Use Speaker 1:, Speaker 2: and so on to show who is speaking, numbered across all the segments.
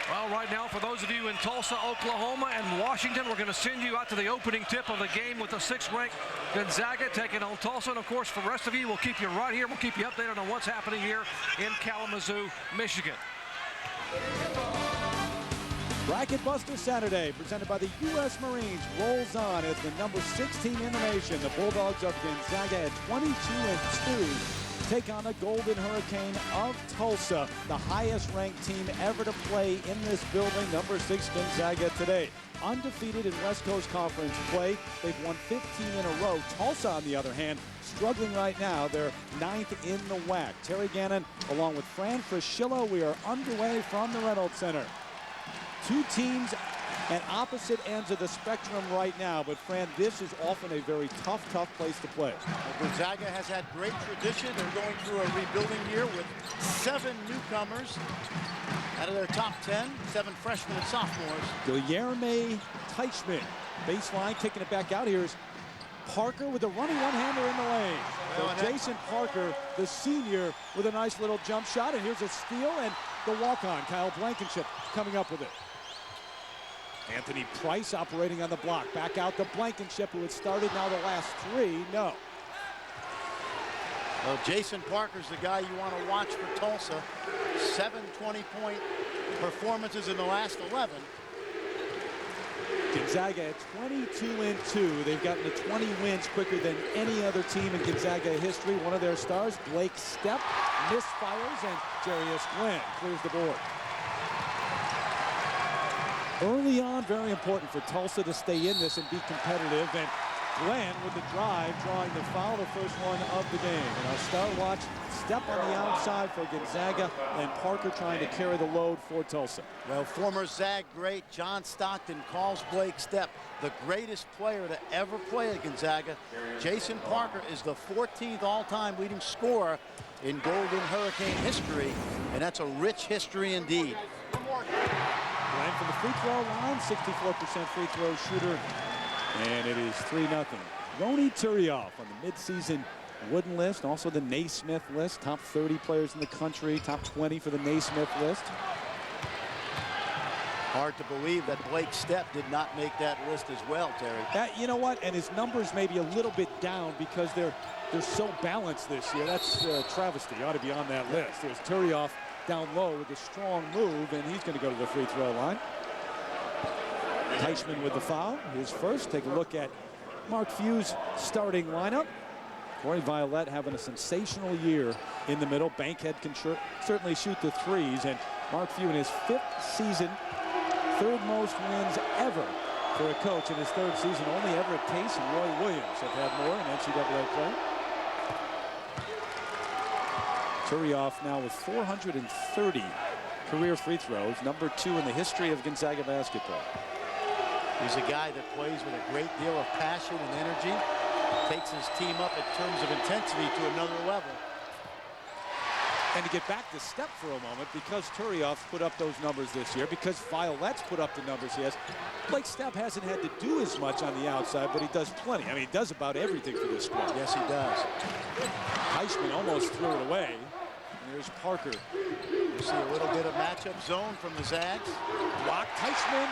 Speaker 1: Well, right now, for those of you in Tulsa, Oklahoma, and Washington, we're going to send you out to the opening tip of the game with the 6th-ranked Gonzaga taking on Tulsa. And, of course, for the rest of you, we'll keep you right here. We'll keep you updated on what's happening here in Kalamazoo, Michigan.
Speaker 2: Bracket Buster Saturday, presented by the U.S. Marines, rolls on as the number 16 in the nation. The Bulldogs of Gonzaga at 22-2. Take on the Golden Hurricane of Tulsa, the highest-ranked team ever to play in this building, number 6 Gonzaga today. Undefeated in West Coast Conference play. They've won 15 in a row. Tulsa, on the other hand, struggling right now. They're 9th in the WAC. Terry Gannon, along with Fran Fraschillo, we are underway from the Reynolds Center. Two teams at opposite ends of the spectrum right now, but Fran, this is often a very tough place to play.
Speaker 3: Well, Gonzaga has had great tradition. They're going through a rebuilding year with 7 newcomers out of their top 10, 7 freshmen and sophomores.
Speaker 2: Guilherme Teichmann, baseline, kicking it back out. Here's Parker with a running one-hander in the lane. So Jason Parker, the senior, with a nice little jump shot, and here's a steal, and the walk-on, Kyle Blankenship, coming up with it. Anthony Price operating on the block. Back out to Blankenship, who had started now the last 3. No.
Speaker 3: Well, Jason Parker's the guy you want to watch for Tulsa. 7 20-point performances in the last 11.
Speaker 2: Gonzaga at 22-2. They've gotten to 20 wins quicker than any other team in Gonzaga history. One of their stars, Blake Stepp, misfires, and Jarius Glenn clears the board. Early on, very important for Tulsa to stay in this and be competitive. And Glenn with the drive, drawing the foul, the first one of the game. And our star watch, Stepp on the outside for Gonzaga, and Parker trying to carry the load for Tulsa.
Speaker 3: Well, former Zag great John Stockton calls Blake Stepp the greatest player to ever play at Gonzaga. Jason Parker is the 14th all-time leading scorer in Golden Hurricane history, and that's a rich history indeed.
Speaker 2: Glenn from the free throw line, 64% free throw shooter, and it is 3-0. Ronny Turioff on the midseason Wooden list, also the Naismith list, top 30 players in the country, top 20 for the Naismith list.
Speaker 3: Hard to believe that Blake Stepp did not make that list as well, Terry.
Speaker 2: You know what? And his numbers may be a little bit down because they're so balanced this year. That's travesty. Ought to be on that list. There's Turioff down low with a strong move, and he's going to go to the free throw line. Teichmann with the foul, his first. Take a look at Mark Few's starting lineup. Corey Violette having a sensational year in the middle. Bankhead can certainly shoot the threes, and Mark Few in his 5th season, 3rd most wins ever for a coach in his 3rd season. Only Everett Case and Roy Williams have had more in NCAA play. Turioff now with 430 career free throws, number 2 in the history of Gonzaga basketball.
Speaker 3: He's a guy that plays with a great deal of passion and energy, takes his team up in terms of intensity to another level.
Speaker 2: And to get back to Stepp for a moment, because Turioff put up those numbers this year, because Violette's put up the numbers he has, Blake Stepp hasn't had to do as much on the outside, but he does plenty. I mean, he does about everything for this squad.
Speaker 3: Yes, he does.
Speaker 2: Teichmann almost threw it away. And there's Parker.
Speaker 3: You see a little bit of matchup zone from the Zags.
Speaker 2: Block Teichmann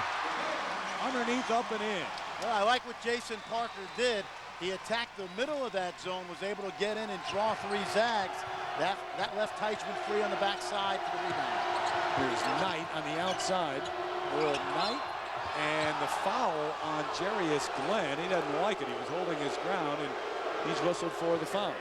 Speaker 2: underneath, up and in.
Speaker 3: Well, I like what Jason Parker did. He attacked the middle of that zone, was able to get in and draw 3 Zags. That left Teichmann free on the backside for the rebound.
Speaker 2: Here's Knight on the outside. Earl Knight, and the foul on Jarius Glenn. He doesn't like it. He was holding his ground, and he's whistled for the foul.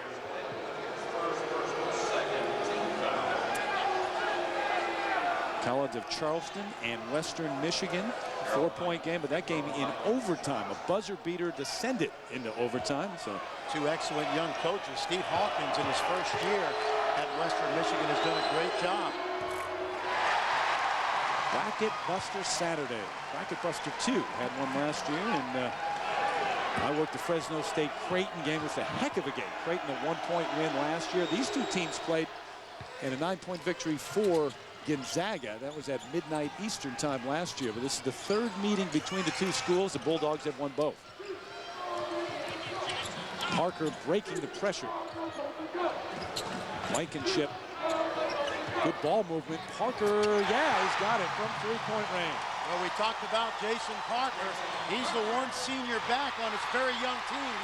Speaker 2: College of Charleston and Western Michigan, 4-point game, but that game in overtime. A buzzer beater descended into overtime. So
Speaker 3: 2 excellent young coaches. Steve Hawkins in his first year at Western Michigan has done a great job.
Speaker 2: Bracket Buster Saturday. Bracket Buster 2 had one last year, and I worked the Fresno State Creighton game. It was a heck of a game. Creighton a 1-point win last year. These 2 teams played in a 9-point victory for Gonzaga. That was at midnight Eastern time last year, but this is the 3rd meeting between the 2 schools. The Bulldogs have won both. Parker breaking the pressure. Blankenship Good ball movement. Parker, yeah, he's got it from three-point range.
Speaker 3: Well, we talked about Jason Parker. He's the one senior back on his very young team.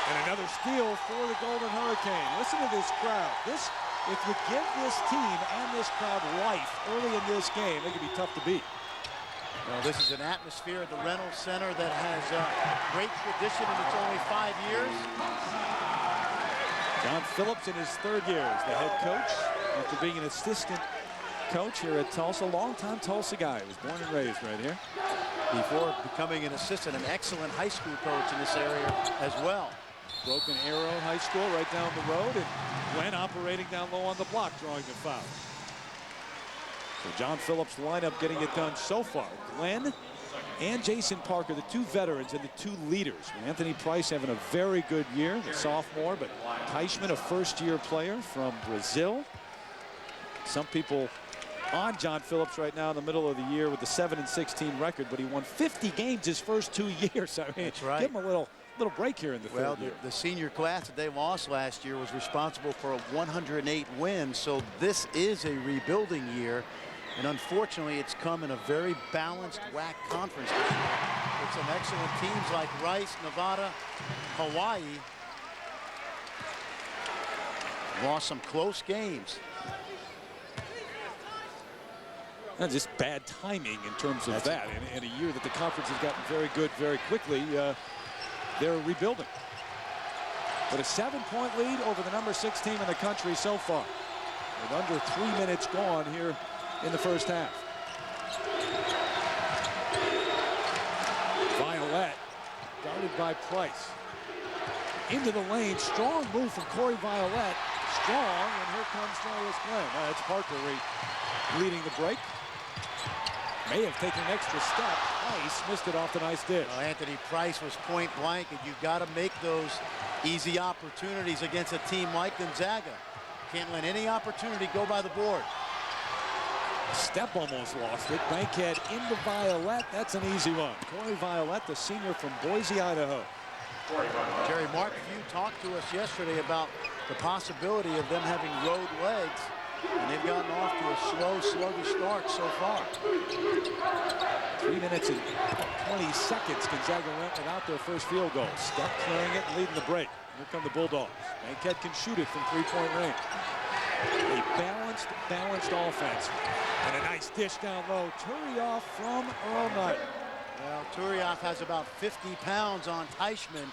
Speaker 2: And another steal for the Golden Hurricane. Listen to this crowd. If you give this team and this crowd life early in this game, it could be tough to beat.
Speaker 3: Well, this is an atmosphere at the Reynolds Center that has great tradition in its only 5 years.
Speaker 2: John Phillips in his third year as the head coach after being an assistant coach here at Tulsa. Longtime Tulsa guy. He was born and raised right here.
Speaker 3: Before becoming an assistant, an excellent high school coach in this area as well.
Speaker 2: Broken Arrow High School right down the road, and Glenn operating down low on the block, drawing the foul. So John Phillips' lineup getting it done so far. Glenn and Jason Parker, the two veterans and the two leaders. Anthony Price having a very good year, the sophomore, but Teichman, a first-year player from Brazil. Some people on John Phillips right now in the middle of the year with the 7-16 record, but he won 50 games his first 2 years. I mean,
Speaker 3: that's right.
Speaker 2: Give him a little break here in the third year.
Speaker 3: The senior class that they lost last year was responsible for a 108 wins, so this is a rebuilding year, and unfortunately it's come in a very balanced WAC conference this year with some excellent teams like Rice, Nevada, Hawaii. Lost some close games.
Speaker 2: That's just bad timing in terms of that. In a year that the conference has gotten very good very quickly, they're rebuilding. But a 7-point lead over the #6 team in the country so far, with under 3 minutes gone here in the first half. Violet, guarded by Price. Into the lane, strong move from Corey Violet. Strong, and here comes Darius Glenn. That's Parker leading the break. May have taken an extra step. Price missed it off the nice dish.
Speaker 3: Well, Anthony Price was point blank, and you've got to make those easy opportunities against a team like Gonzaga. Can't let any opportunity go by the board.
Speaker 2: Stepp almost lost it. Bankhead into Violet. That's an easy one. Corey Violet, the senior from Boise, Idaho.
Speaker 3: Jerry Martin, you talked to us yesterday about the possibility of them having road legs, and they've gotten off to a slow, sluggish start so far.
Speaker 2: 3 minutes and 20 seconds. Gonzaga went without their first field goal. Stepp clearing it and leading the break. Here come the Bulldogs. Bankhead can shoot it from three-point range. A balanced offense. And a nice dish down low. Turioff from Earl Knight.
Speaker 3: Well, Turioff has about 50 pounds on Teichman,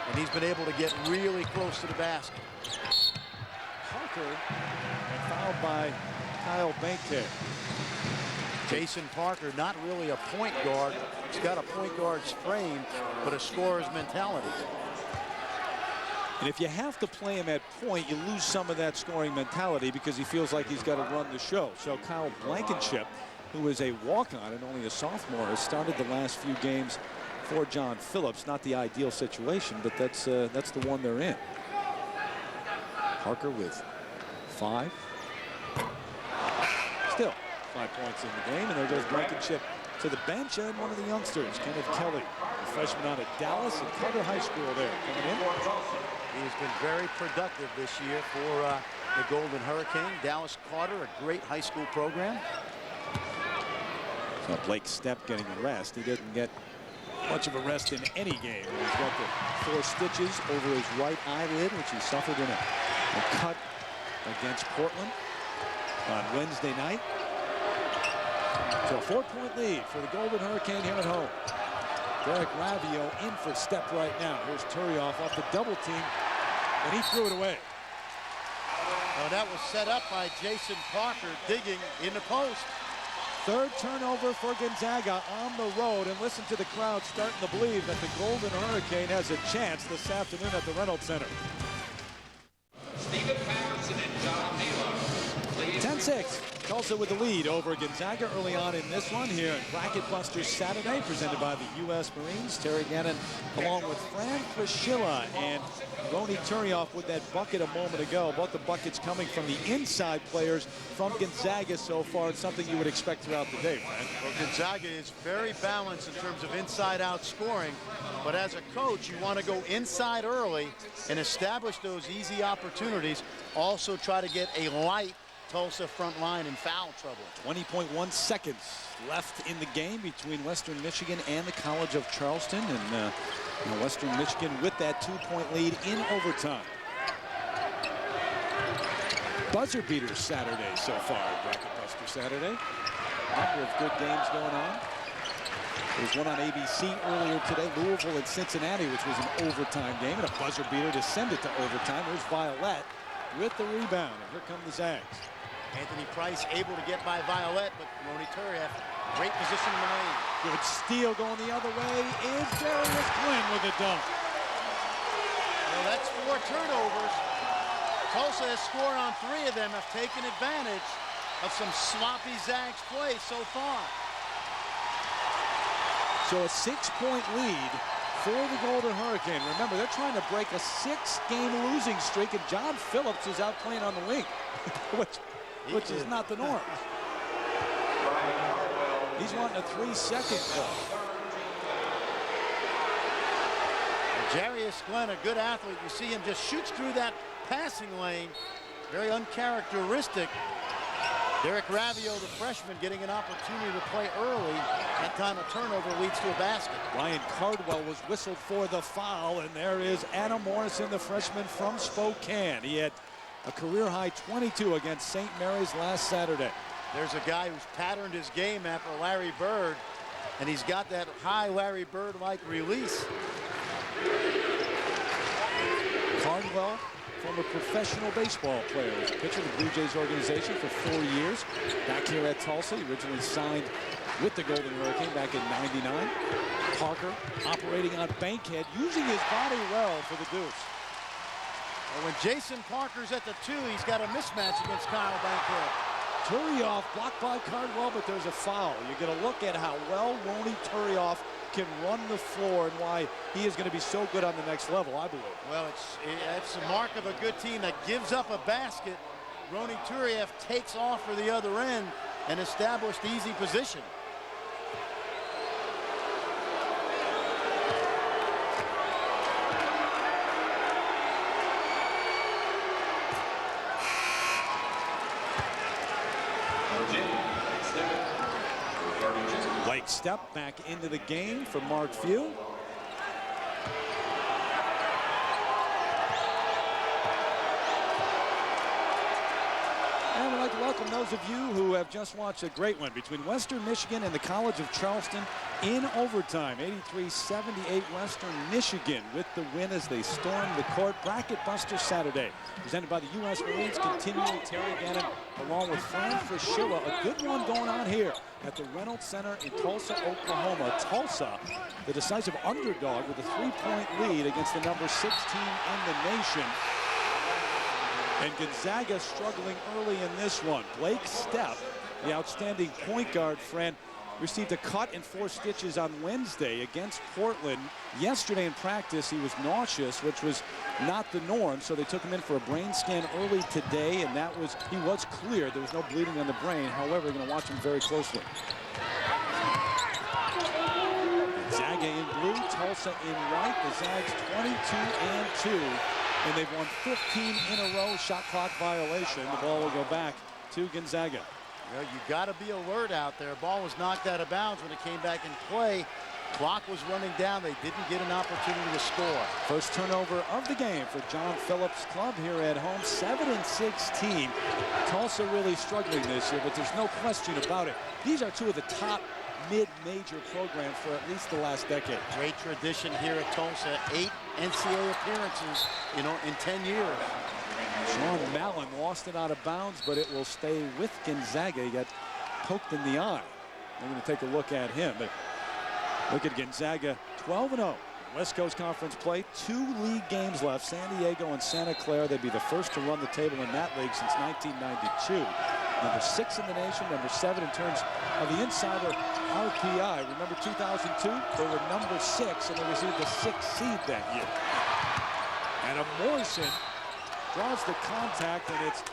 Speaker 3: and he's been able to get really close to the basket.
Speaker 2: Parker, and fouled by Kyle Bankhead.
Speaker 3: Jason Parker, not really a point guard. He's got a point guard's frame, but a scorer's mentality.
Speaker 2: And if you have to play him at point, you lose some of that scoring mentality because he feels like he's got to run the show. So Kyle Blankenship, who is a walk-on and only a sophomore, has started the last few games for John Phillips. Not the ideal situation, but that's the one they're in. Parker with 5. Still 5 points in the game, and there goes Blankenship to the bench, and one of the youngsters, Kenneth Kelly, a freshman out of Dallas and Carter High School there, coming in.
Speaker 3: He's been very productive this year for the Golden Hurricane. Dallas Carter, a great high school program.
Speaker 2: So Blake Stepp getting a rest. He didn't get much of a rest in any game. He's got the 4 stitches over his right eyelid, which he suffered in a cut against Portland on Wednesday night. So a 4-point lead for the Golden Hurricane here at home. Derek Ravio in for Stepp right now. Here's Turioff off the double team, and he threw it away.
Speaker 3: Well, that was set up by Jason Parker digging in the post.
Speaker 2: Third turnover for Gonzaga on the road, and listen to the crowd starting to believe that the Golden Hurricane has a chance this afternoon at the Reynolds Center. 10-6. Tulsa with the lead over Gonzaga early on in this one here in Bracket Busters Saturday, presented by the U.S. Marines. Terry Gannon along with Fran Fraschilla and Ronny Turioff with that bucket a moment ago. Both the buckets coming from the inside players from Gonzaga so far. It's something you would expect throughout the day, Fran.
Speaker 3: Well, Gonzaga is very balanced in terms of inside-out scoring, but as a coach, you want to go inside early and establish those easy opportunities. Also try to get a light Tulsa front line in foul trouble.
Speaker 2: 20.1 seconds left in the game between Western Michigan and the College of Charleston, and Western Michigan with that 2-point lead in overtime. Buzzer beaters Saturday so far, Bracket Buster Saturday. A number of good games going on. There was one on ABC earlier today, Louisville and Cincinnati, which was an overtime game, and a buzzer beater to send it to overtime. There's Violet with the rebound, and here come the Zags.
Speaker 3: Anthony Price able to get by Violet, but Ronny Turioff, great position in the lane.
Speaker 2: Good steal going the other way is Darius Quinn with a dunk.
Speaker 3: Well, that's 4 turnovers. Tulsa has scored on 3 of them, have taken advantage of some sloppy Zags play so far.
Speaker 2: So a 6-point lead for the Golden Hurricane. Remember, they're trying to break a 6-game losing streak, and John Phillips is out playing on the wing, which is not the norm. He's wanting a 3-second call.
Speaker 3: Darius Quinn, a good athlete. You see him just shoots through that passing lane. Very uncharacteristic. Derek Ravio, the freshman, getting an opportunity to play early. That time a turnover leads to a basket.
Speaker 2: Ryan Cardwell was whistled for the foul, and there is Adam Morrison, the freshman from Spokane. He had a career-high 22 against St. Mary's last Saturday.
Speaker 3: There's a guy who's patterned his game after Larry Bird, and he's got that high Larry Bird-like release.
Speaker 2: Cardwell, former professional baseball player, was a pitcher of the Blue Jays organization for 4 years. Back here at Tulsa, he originally signed with the Golden Hurricane back in '99. Parker operating on Bankhead, using his body well for the deuce.
Speaker 3: Well, when Jason Parker's at the 2, he's got a mismatch against Kyle Bankhead.
Speaker 2: Turioff blocked by Cardwell, but there's a foul. You're going to look at how well Ronny Turioff can run the floor and why he is going to be so good on the next level, I believe.
Speaker 3: Well, it's a mark of a good team that gives up a basket. Ronny Turioff takes off for the other end and established easy position.
Speaker 2: Stepp back into the game for Mark Few. And we'd like to welcome those of you who have just watched a great one between Western Michigan and the College of Charleston in overtime. 83-78 Western Michigan with the win as they storm the court. Bracket Buster Saturday, presented by the U.S. Marines, continuing Terry Gannon along with Fran Fraschilla. A good one going on here at the Reynolds Center in Tulsa, Oklahoma. Tulsa, the decisive underdog with a 3-point lead against the number 16 in the nation. And Gonzaga struggling early in this one. Blake Stepp, the outstanding point guard, Fran, received a cut and 4 stitches on Wednesday against Portland. Yesterday in practice, he was nauseous, which was not the norm, so they took him in for a brain scan early today, and he was clear. There was no bleeding on the brain. However, you're going to watch him very closely. Gonzaga in blue, Tulsa in white. The Zags 22-2, and they've won 15 in a row. Shot clock violation. The ball will go back to Gonzaga.
Speaker 3: Well, you got to be alert out there. Ball was knocked out of bounds when it came back in play. Clock was running down. They didn't get an opportunity to score.
Speaker 2: First turnover of the game for John Phillips' club here at home. 7-16. Tulsa really struggling this year, but there's no question about it. These are 2 of the top mid-major programs for at least the last decade.
Speaker 3: Great tradition here at Tulsa. 8 NCAA appearances, in 10 years.
Speaker 2: Sean Mallon lost it out of bounds, but it will stay with Gonzaga. He got poked in the eye. We're going to take a look at him. But look at Gonzaga, 12-0. West Coast Conference play, 2 league games left. San Diego and Santa Clara. They'd be the first to run the table in that league since 1992. Number 6 in the nation, number 7 in terms of the insider RPI. Remember 2002? They were number 6, and they received the 6th seed that year. And Morrison draws the contact, and it's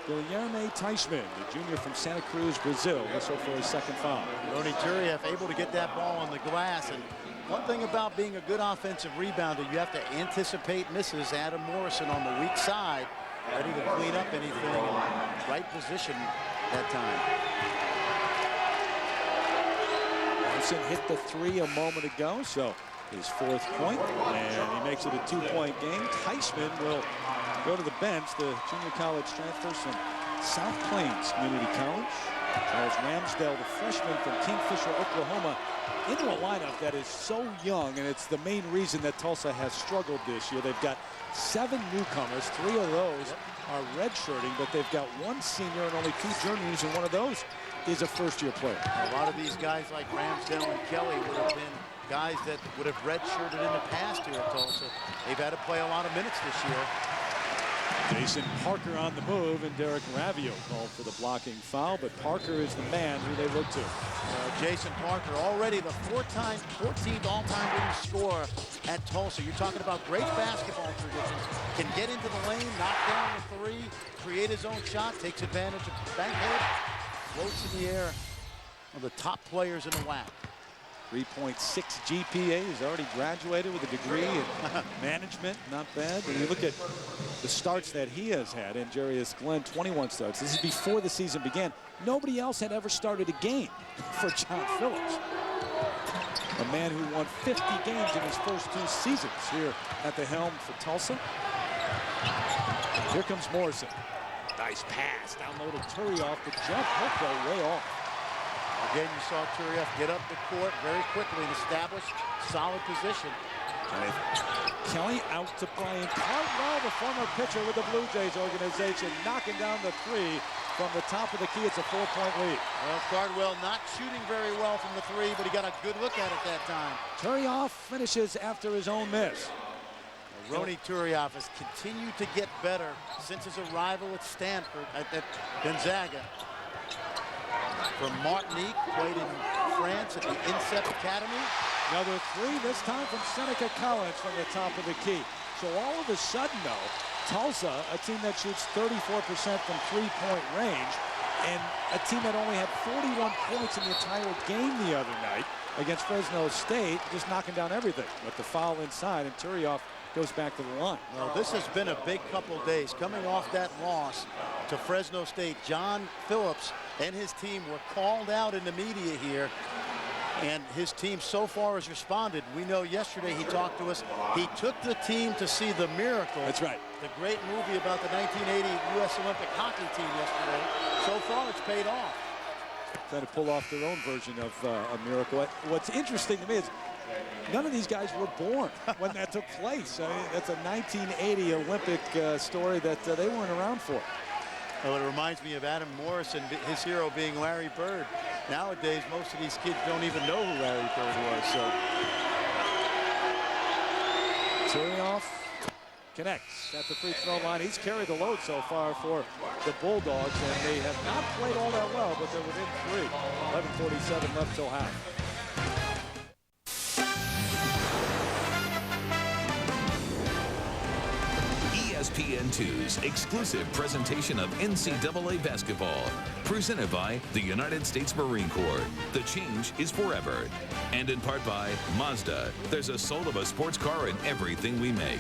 Speaker 2: Guilherme Teichmann, the junior from Santa Cruz, Brazil, whistle for his second foul.
Speaker 3: Ronny Turiaf able to get that ball on the glass. And one thing about being a good offensive rebounder, you have to anticipate misses. Adam Morrison on the weak side, ready to clean up anything in right position that time.
Speaker 2: Morrison hit the 3 a moment ago, so his 4th point, and he makes it a 2-point game. Teichmann will go to the bench, the junior college transfer from South Plains Community College. Charles Ramsdale, the freshman from Kingfisher, Oklahoma, into a lineup that is so young, and it's the main reason that Tulsa has struggled this year. They've got 7 newcomers. 3 of those are redshirting, but they've got 1 senior and only 2 juniors, and one of those is a first-year player.
Speaker 3: A lot of these guys like Ramsdale and Kelly would have been guys that would have redshirted in the past here at Tulsa. They've had to play a lot of minutes this year.
Speaker 2: Jason Parker on the move, and Derek Ravio called for the blocking foul, but Parker is the man who they look to.
Speaker 3: Jason Parker, already the 14th all-time leading scorer at Tulsa. You're talking about great basketball traditions. Can get into the lane, knock down the 3, create his own shot, takes advantage of bank head, floats in the air. One of the top players in the WAC.
Speaker 2: 3.6 GPA. He's already graduated with a degree in management. Not bad. When you look at the starts that he has had, and Jarius Glenn, 21 starts. This is before the season began. Nobody else had ever started a game for John Phillips. A man who won 50 games in his first 2 seasons here at the helm for Tulsa. Here comes Morrison. Nice pass. Down low to Turiaf. The jump hook, though, way off.
Speaker 3: Again, you saw Turiaf get up the court very quickly and establish solid position.
Speaker 2: Kelly out to Brian Cardwell, the former pitcher with the Blue Jays organization, knocking down the 3 from the top of the key. It's a 4-point lead.
Speaker 3: Well, Cardwell not shooting very well from the 3, but he got a good look at it that time.
Speaker 2: Turiaf finishes after his own miss.
Speaker 3: Ronny Turiaf has continued to get better since his arrival at Stanford, at Gonzaga. From Martinique, played in France at the INSEP Academy.
Speaker 2: Another 3, this time from Seneca College from the top of the key. So all of a sudden, though, Tulsa, a team that shoots 34% from 3-point range, and a team that only had 41 points in the entire game the other night against Fresno State, just knocking down everything. But the foul inside, and Turiaf goes back to the line.
Speaker 3: Well, this has been a big couple days. Coming off that loss to Fresno State, John Phillips and his team were called out in the media here, and his team so far has responded. We know yesterday he talked to us. He took the team to see The Miracle.
Speaker 2: That's right.
Speaker 3: The great movie about the 1980 U.S. Olympic hockey team yesterday. So far, it's paid off.
Speaker 2: Trying to pull off their own version of a miracle. What's interesting to me is none of these guys were born when that took place. I mean, that's a 1980 Olympic story that they weren't around for.
Speaker 3: Well, it reminds me of Adam Morrison, his hero being Larry Bird. Nowadays, most of these kids don't even know who Larry Bird was. So
Speaker 2: Turiaf connects at the free throw line. He's carried the load so far for the Bulldogs, and they have not played all that well, but they're within 3. 11:47 left till half.
Speaker 4: ESPN2's exclusive presentation of NCAA basketball, presented by the United States Marine Corps. The change is forever. And in part by Mazda. There's a soul of a sports car in everything we make.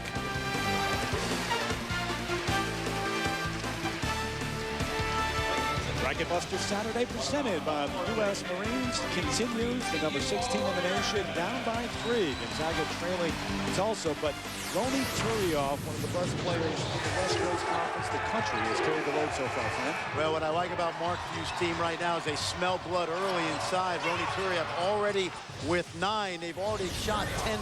Speaker 2: Bracket Buster Saturday presented by the U.S. Marines continues. The number 16 in the nation, down by 3. Gonzaga trailing Tulsa, but Ronny Turiaf, one of the best players in the West Coast Conference, the country, has carried the load so far, Frank.
Speaker 3: Well, what I like about Mark Few's team right now is they smell blood early inside. Ronny Turiaf already with 9. They've already shot 10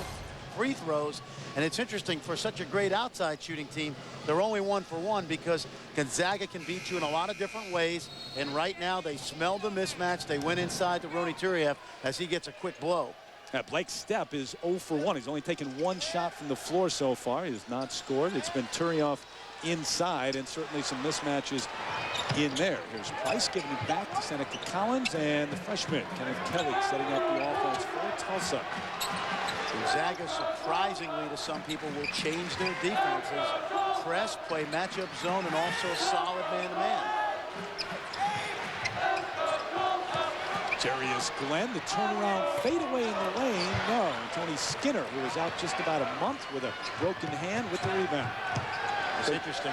Speaker 3: free throws. And it's interesting, for such a great outside shooting team, they're only 1 for 1 because Gonzaga can beat you in a lot of different ways. And right now they smell the mismatch. They went inside to Ronny Turiaf as he gets a quick blow.
Speaker 2: Blake Stepp is 0 for 1. He's only taken 1 shot from the floor so far. He has not scored. It's been Turiaf inside, and certainly some mismatches in there. Here's Price giving it back to Seneca Collins, and the freshman, Kenneth Kelly, setting up the offense for Tulsa.
Speaker 3: Gonzaga, surprisingly to some people, will change their defenses. Press, play matchup zone, and also solid man-to-man.
Speaker 2: Darius Glenn, the turnaround fadeaway in the lane. No, Tony Skinner, who was out just about a month with a broken hand, with the rebound.
Speaker 3: It's interesting,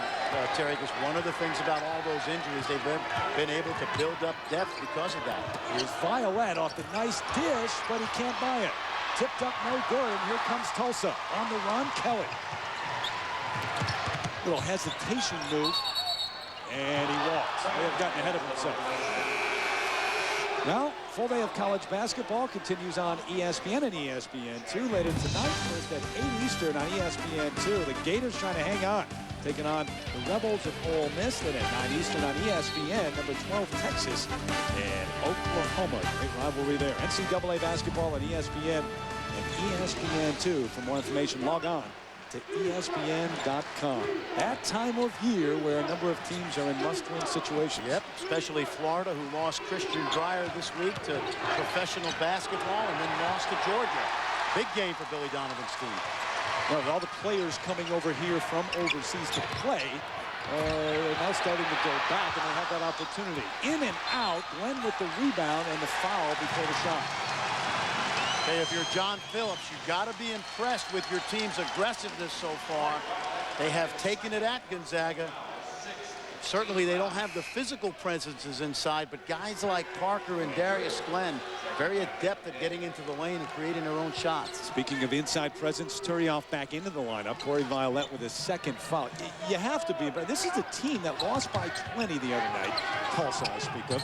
Speaker 3: Terry, because one of the things about all those injuries, they've been able to build up depth because of that.
Speaker 2: Here's Violet off the nice dish, but he can't buy it. Tipped up, no good, and here comes Tulsa. On the run, Kelly. Little hesitation move, and he walks. May have gotten ahead of himself. Now, full day of college basketball continues on ESPN and ESPN2 later tonight. First at 8 Eastern on ESPN2. The Gators trying to hang on, taking on the Rebels of Ole Miss. Then at 9 Eastern on ESPN, number 12 Texas and Oklahoma. Great rivalry there. NCAA basketball on ESPN and ESPN2. For more information, log on to ESPN.com. That time of year where a number of teams are in must-win situations.
Speaker 3: Yep, especially Florida, who lost Christian Dreyer this week to professional basketball and then lost to Georgia. Big game for Billy Donovan's team.
Speaker 2: Well, with all the players coming over here from overseas to play, they're now starting to go back, and they have that opportunity. In and out, Glenn with the rebound and the foul before the shot.
Speaker 3: Hey, if you're John Phillips, you've got to be impressed with your team's aggressiveness so far. They have taken it at Gonzaga. Certainly, they don't have the physical presences inside, but guys like Parker and Darius Glenn, very adept at getting into the lane and creating their own shots.
Speaker 2: Speaking of inside presence, Turioff back into the lineup. Corey Violet with his second foul. You have to be, but this is a team that lost by 20 the other night, Tulsa I speak of,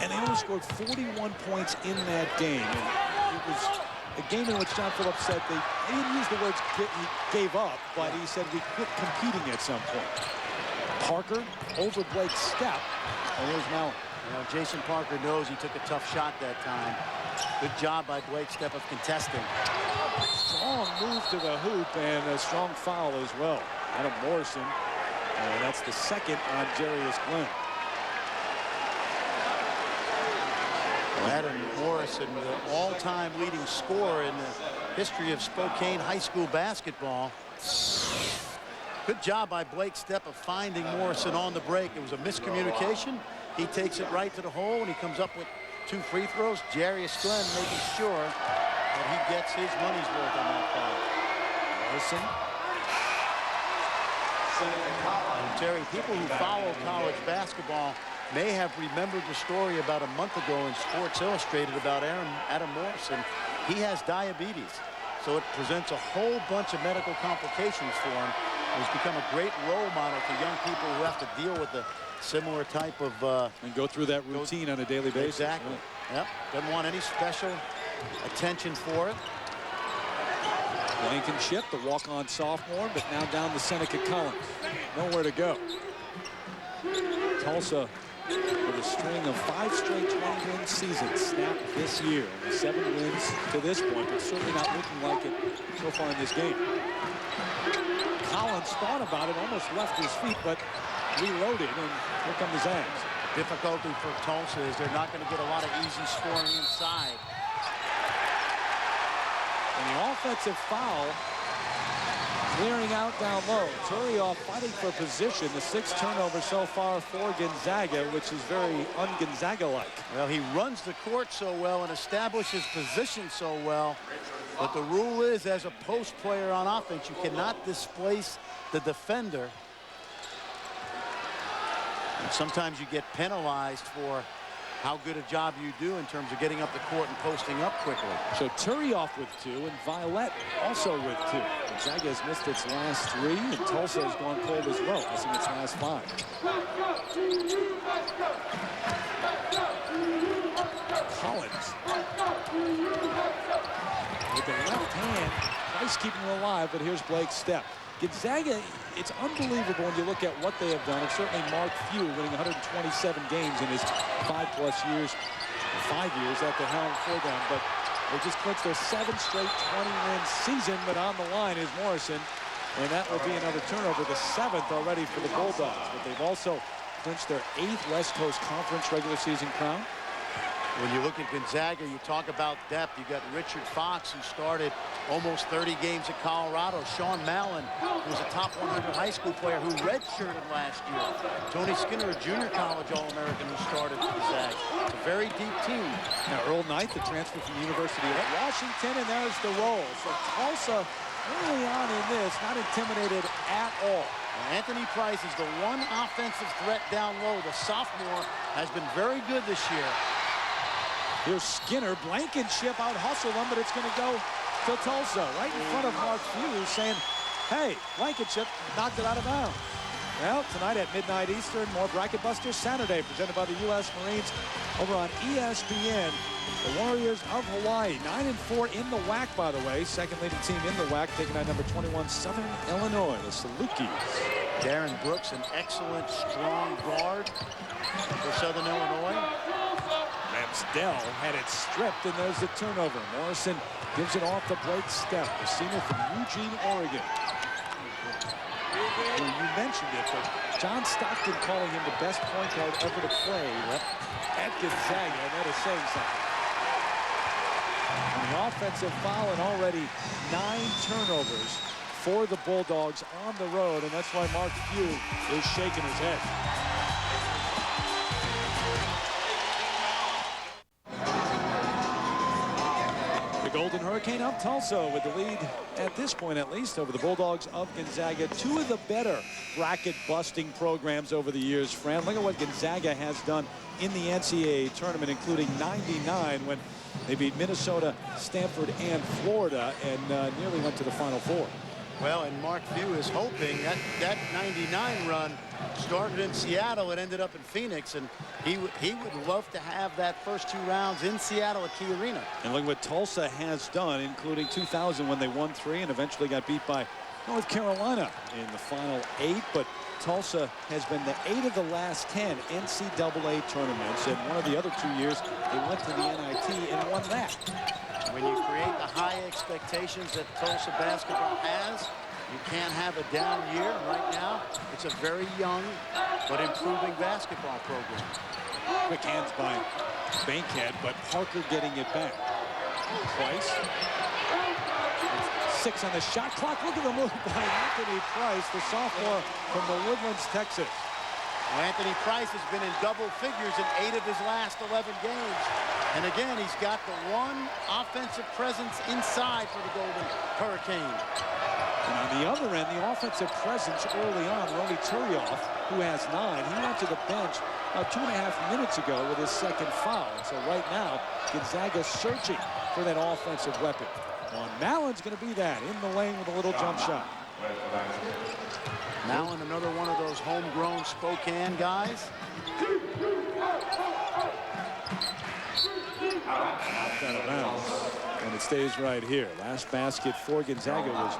Speaker 2: and they only scored 41 points in that game. And it was a game in which John Phillips said they didn't use the words he gave up, but he said we quit competing at some point. Parker over Blake Stepp, and there's now.
Speaker 3: You know, Jason Parker knows he took a tough shot that time. Good job by Blake Stepp of contesting.
Speaker 2: Strong move to the hoop and a strong foul as well. Adam Morrison, and that's the second on Darius Glenn.
Speaker 3: Adam Morrison, the all-time leading scorer in the history of Spokane high school basketball. Good job by Blake Stepp of finding Morrison on the break. It was a miscommunication. He takes it right to the hole, and he comes up with 2 free throws. Darius Glenn making sure that he gets his money's worth on that foul.
Speaker 2: Morrison.
Speaker 3: And Terry, people who follow college basketball may have remembered the story about a month ago in Sports Illustrated about Adam Morrison. He has diabetes, so it presents a whole bunch of medical complications for him. He's become a great role model for young people who have to deal with the similar type of
Speaker 2: and go through that routine on a daily basis.
Speaker 3: Exactly. Yep. Doesn't want any special attention for it.
Speaker 2: Blankenship, the walk-on sophomore, but now down to Seneca Collins. Nowhere to go. Tulsa with a string of 5 straight 20-win seasons snapped this year. And 7 wins to this point, but certainly not looking like it so far in this game. Collins thought about it, almost left his feet, but reloaded, and here come the Zags.
Speaker 3: Difficulty for Tulsa is they're not going to get a lot of easy scoring inside.
Speaker 2: And the offensive foul clearing out down low. Turioff fighting for position. The 6th turnover so far for Gonzaga, which is very un-Gonzaga-like.
Speaker 3: Well, he runs the court so well and establishes position so well. But the rule is, as a post player on offense, you cannot displace the defender. And sometimes you get penalized for how good a job you do in terms of getting up the court and posting up quickly.
Speaker 2: So Turioff with 2 and Violet also with 2. Gonzaga has missed its last 3, and Tulsa has gone cold as well, missing its last 5. Collins with the left hand, Price keeping him alive, but here's Blake Stepp. Gonzaga, it's unbelievable when you look at what they have done. It's certainly Mark Few winning 127 games in his 5+ years, 5 years at the helm for them. But they just clinched their 7th straight 20-win season, but on the line is Morrison, and that will be another turnover, the 7th already for the Bulldogs. But they've also clinched their 8th West Coast Conference regular season crown.
Speaker 3: When you look at Gonzaga, you talk about depth. You got Richard Fox, who started almost 30 games at Colorado. Sean Mallon, who was a top 100 high school player who redshirted last year. Tony Skinner, a junior college All-American who started for the Zags. It's a very deep team.
Speaker 2: Now, Earl Knight, the transfer from the University of Washington, and there's the roll. So Tulsa early on in this, not intimidated at all.
Speaker 3: Anthony Price is the one offensive threat down low. The sophomore has been very good this year.
Speaker 2: Here's Skinner, Blankenship out hustle them, but it's going to go to Tulsa, right in front of Mark Few, saying, hey, Blankenship knocked it out of bounds. Well, tonight at midnight Eastern, more Bracket Busters Saturday, presented by the U.S. Marines over on ESPN. The Warriors of Hawaii, 9-4 in the WAC, by the way. Second leading team in the WAC, taking on number 21, Southern Illinois, the Salukis.
Speaker 3: Darren Brooks, an excellent, strong guard for Southern Illinois.
Speaker 2: Ramsdell had it stripped, and there's the turnover. Morrison gives it off to Blake Stepp, the senior from Eugene, Oregon. Well, you mentioned it, but John Stockton calling him the best point guard ever to play at Gonzaga. That is saying something. And the offensive foul, and already 9 turnovers for the Bulldogs on the road, and that's why Mark Few is shaking his head. Golden Hurricane of Tulsa with the lead, at this point at least, over the Bulldogs of Gonzaga. Two of the better bracket-busting programs over the years, Fran. Look at what Gonzaga has done in the NCAA tournament, including '99 when they beat Minnesota, Stanford, and Florida, and nearly went to the Final Four.
Speaker 3: Well, and Mark Few is hoping that '99 run started in Seattle and ended up in Phoenix, and he would love to have that first 2 rounds in Seattle at Key Arena.
Speaker 2: And look what Tulsa has done, including 2000 when they won 3 and eventually got beat by North Carolina in the final 8. But Tulsa has been the 8 of the last 10 NCAA tournaments, and one of the other 2 years they went to the NIT and won that.
Speaker 3: When you create the high expectations that Tulsa basketball has, you can't have a down year. Right now, it's a very young but improving basketball program.
Speaker 2: Quick hands by Bankhead, but Parker getting it back. Price. 6 on the shot clock. Look at the move by Anthony Price, the sophomore from the Woodlands, Texas.
Speaker 3: Anthony Price has been in double figures in 8 of his last 11 games. And again, he's got the one offensive presence inside for the Golden Hurricane.
Speaker 2: And on the other end, the offensive presence early on, Ronnie Turioff, who has 9, he went to the bench about 2.5 minutes ago with his second foul. So right now, Gonzaga's searching for that offensive weapon. Well, Mallon's going to be that, in the lane with a little jump shot.
Speaker 3: Mallon, another one of those homegrown Spokane guys.
Speaker 2: Out of bounds, and it stays right here. Last basket for Gonzaga was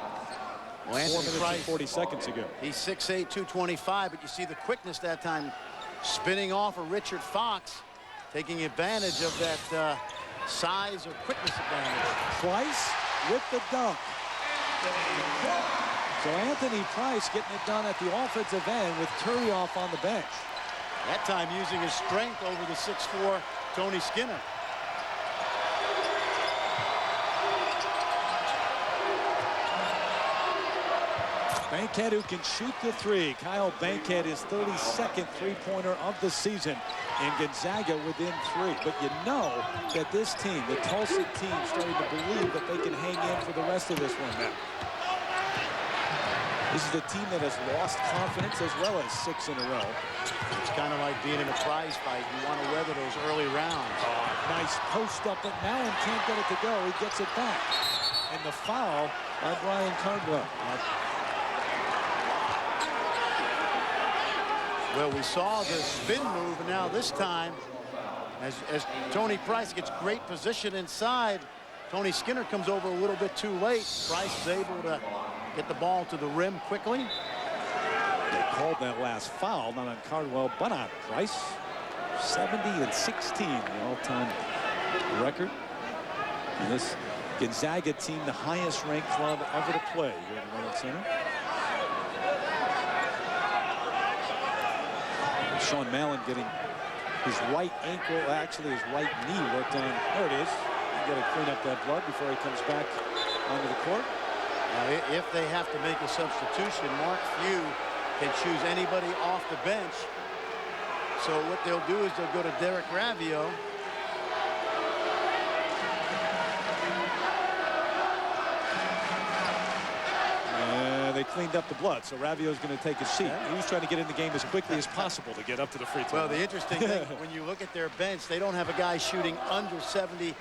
Speaker 2: 4 minutes and 40 seconds ago.
Speaker 3: He's 6'8", 225, but you see the quickness that time, spinning off of Richard Fox, taking advantage of that size or quickness advantage.
Speaker 2: Price with the dunk. So Anthony Price getting it done at the offensive end with Turioff on the bench.
Speaker 3: That time using his strength over the 6'4" Tony Skinner.
Speaker 2: Bankhead, who can shoot the 3. Kyle Bankhead is 32nd three-pointer of the season, and Gonzaga within 3. But you know that this team, the Tulsa team, starting to believe that they can hang in for the rest of this one now. This is a team that has lost confidence as well as 6 in a row.
Speaker 3: It's kind of like being in a prize fight. You want to weather those early rounds.
Speaker 2: Nice post up, but Mallon can't get it to go. He gets it back. And the foul by Brian Cardwell.
Speaker 3: Well, we saw the spin move, and now this time, as Tony Price gets great position inside, Tony Skinner comes over a little bit too late. Price is able to get the ball to the rim quickly.
Speaker 2: They called that last foul, not on Cardwell, but on Price. 70-16, the all-time record. And this Gonzaga team, the highest ranked club ever to play here in the Reynolds Center. Sean Mallon getting his right ankle, actually his right knee worked on. There it is. You got to clean up that blood before he comes back onto the court.
Speaker 3: Now, if they have to make a substitution, Mark Few can choose anybody off the bench. So what they'll do is they'll go to Derek Ravio.
Speaker 2: They cleaned up the blood, so Ravio's going to take his seat. He was trying to get in the game as quickly as possible to get up to the free throw.
Speaker 3: Well, the interesting thing, when you look at their bench, they don't have a guy shooting under 70%,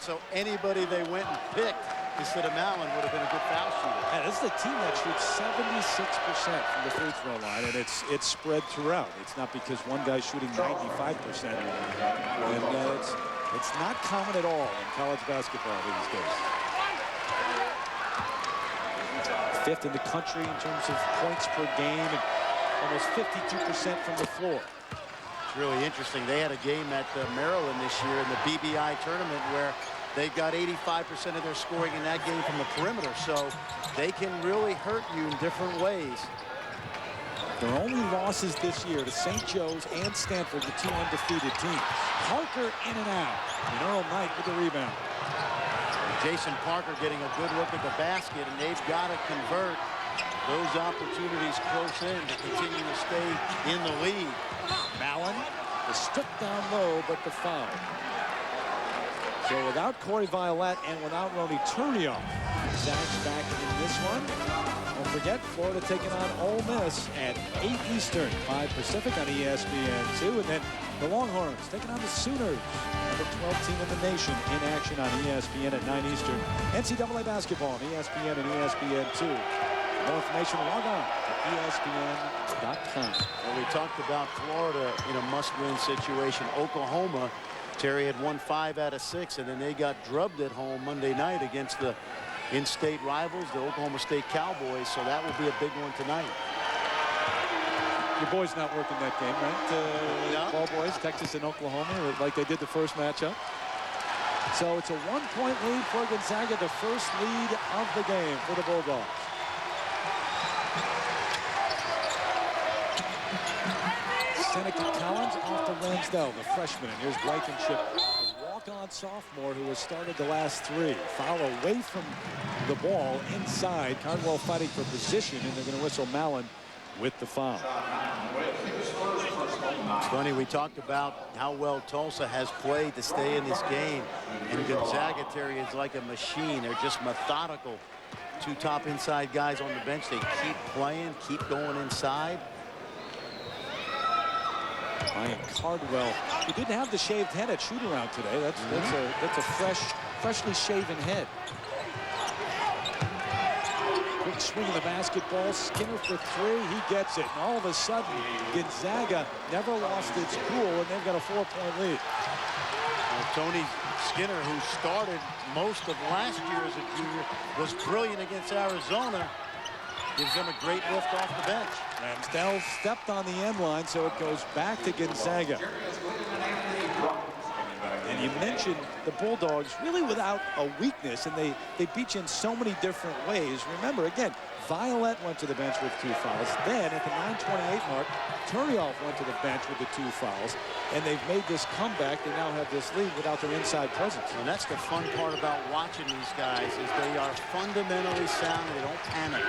Speaker 3: so anybody they went and picked instead of Mallon would have been a good foul shooter.
Speaker 2: Yeah, this is a team that shoots 76% from the free throw line, and it's spread throughout. It's not because one guy's shooting 95%. And it's not common at all in college basketball these days. Fifth in the country in terms of points per game, and almost 52% from the floor.
Speaker 3: It's really interesting. They had a game at Maryland this year in the BBI tournament where they got 85% of their scoring in that game from the perimeter, so they can really hurt you in different ways.
Speaker 2: Their only losses this year to St. Joe's and Stanford, the two undefeated teams. Parker in and out, and Earl Knight with the rebound.
Speaker 3: Jason Parker getting a good look at the basket, and they've got to convert those opportunities close in to continue to stay in the lead.
Speaker 2: Mallon is stripped down low, but the foul. So without Corey Violette and without Ronnie Turnion, Zags back in this one. Don't forget, Florida taking on Ole Miss at 8 Eastern, 5 Pacific on ESPN2. And then the Longhorns taking on the Sooners, number 12 team in the nation, in action on ESPN at 9 Eastern. NCAA basketball on ESPN and ESPN2. For more information, log on to ESPN.com.
Speaker 3: Well, we talked about Florida in a must-win situation. Oklahoma, Terry had won 5 out of 6, and then they got drubbed at home Monday night against the in-state rivals, the Oklahoma State Cowboys, so that will be a big one tonight.
Speaker 2: Your boys not working that game, right?
Speaker 3: No.
Speaker 2: Ball boys, Texas and Oklahoma, like they did the first matchup. So it's a 1-point lead for Gonzaga, the first lead of the game for the Bulldogs. Seneca Collins off to Lansdell, the freshman. And here's Blankenship, the walk-on sophomore who has started the last 3. Foul away from the ball inside. Cardwell fighting for position, and they're going to whistle Mallon with the foul.
Speaker 3: It's funny, we talked about how well Tulsa has played to stay in this game, and Gonzaga, Terry, is like a machine. They're just methodical. 2 top inside guys on the bench. They keep playing, keep going inside.
Speaker 2: Ryan Cardwell, he didn't have the shaved head at shoot-around today. That's a freshly shaven head. Quick swing of the basketball. Skinner for 3. He gets it. And all of a sudden, Gonzaga never lost its cool, and they've got a 4-point lead.
Speaker 3: Well, Tony Skinner, who started most of last year as a junior, was brilliant against Arizona. Gives them a great lift off the bench.
Speaker 2: Ramsdell stepped on the end line, so it goes back to Gonzaga. And you mentioned the Bulldogs really without a weakness, and they beat you in so many different ways. Remember, again, Violette went to the bench with 2 fouls. Then at the 9:28 mark, Turnion went to the bench with the 2 fouls. And they've made this comeback. They now have this lead without their inside presence.
Speaker 3: And that's the fun part about watching these guys, is they are fundamentally sound. They don't panic.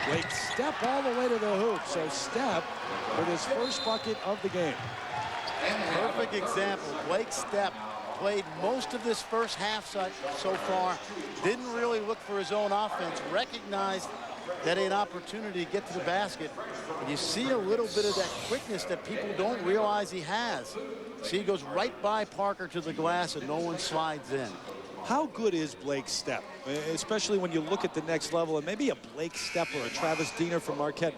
Speaker 2: Blake Stepp all the way to the hoop. So Stepp with his first bucket of the game.
Speaker 3: Perfect example. Blake Stepp played most of this first half so far. Didn't really look for his own offense. Recognized that an opportunity to get to the basket. And you see a little bit of that quickness that people don't realize he has. See, he goes right by Parker to the glass, and no one slides in.
Speaker 2: How good is Blake Stepp, especially when you look at the next level, and maybe a Blake Stepp or a Travis Diener from Marquette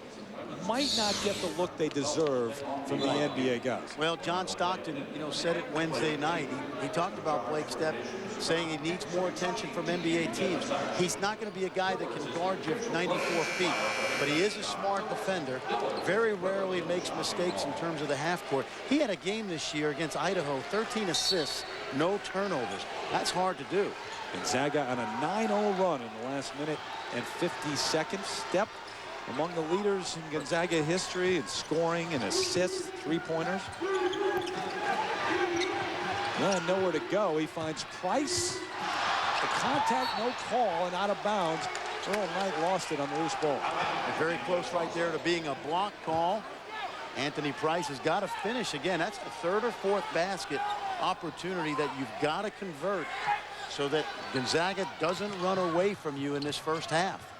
Speaker 2: might not get the look they deserve from the NBA guys.
Speaker 3: Well, John Stockton, said it Wednesday night. He talked about Blake Stepp, saying he needs more attention from NBA teams. He's not going to be a guy that can guard you 94 feet, but he is a smart defender. Very rarely makes mistakes in terms of the half court. He had a game this year against Idaho, 13 assists, no turnovers. That's hard to do.
Speaker 2: Gonzaga on a 9-0 run in the last minute and 50 seconds. Stepp among the leaders in Gonzaga history in scoring and assists, three-pointers. Well, nowhere to go. He finds Price. The contact, no call, and out of bounds. Earl Knight lost it on the loose ball.
Speaker 3: And very close right there to being a block call. Anthony Price has got to finish again. That's the third or fourth basket opportunity that you've got to convert so that Gonzaga doesn't run away from you in this first half.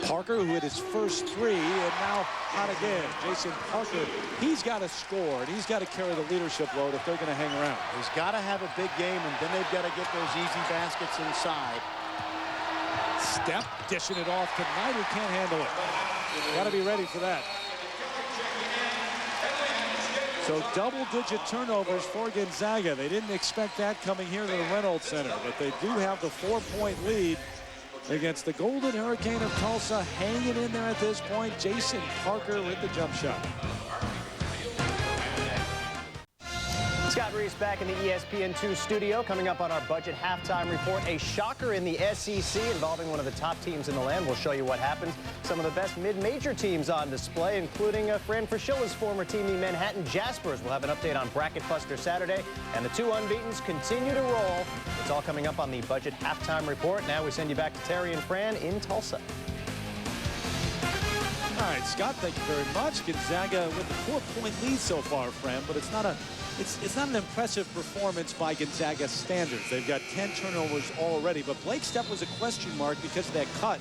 Speaker 2: Parker, who hit his first three, and now out again. Jason Parker, he's got to score, and he's got to carry the leadership load if they're going to hang around.
Speaker 3: He's got to have a big game, and then they've got to get those easy baskets inside.
Speaker 2: Stepp dishing it off to Knight, who can't handle it. Got to be ready for that. So double-digit turnovers for Gonzaga. They didn't expect that coming here to the Reynolds Center, but they do have the 4-point lead against the Golden Hurricane of Tulsa, hanging in there at this point. Jason Parker with the jump shot.
Speaker 5: Scott Reese back in the ESPN2 studio. Coming up on our budget halftime report, a shocker in the SEC involving one of the top teams in the land. We'll show you what happens. Some of the best mid-major teams on display, including Fran Fraschilla's former team, the Manhattan Jaspers. We'll have an update on Bracket Buster Saturday, and the two unbeatens continue to roll. It's all coming up on the budget halftime report. Now we send you back to Terry and Fran in Tulsa.
Speaker 2: All right, Scott, thank you very much. Gonzaga with a 4-point lead so far, Fran, but it's not an impressive performance by Gonzaga standards. They've got 10 turnovers already, but Blake Stepp was a question mark because of that cut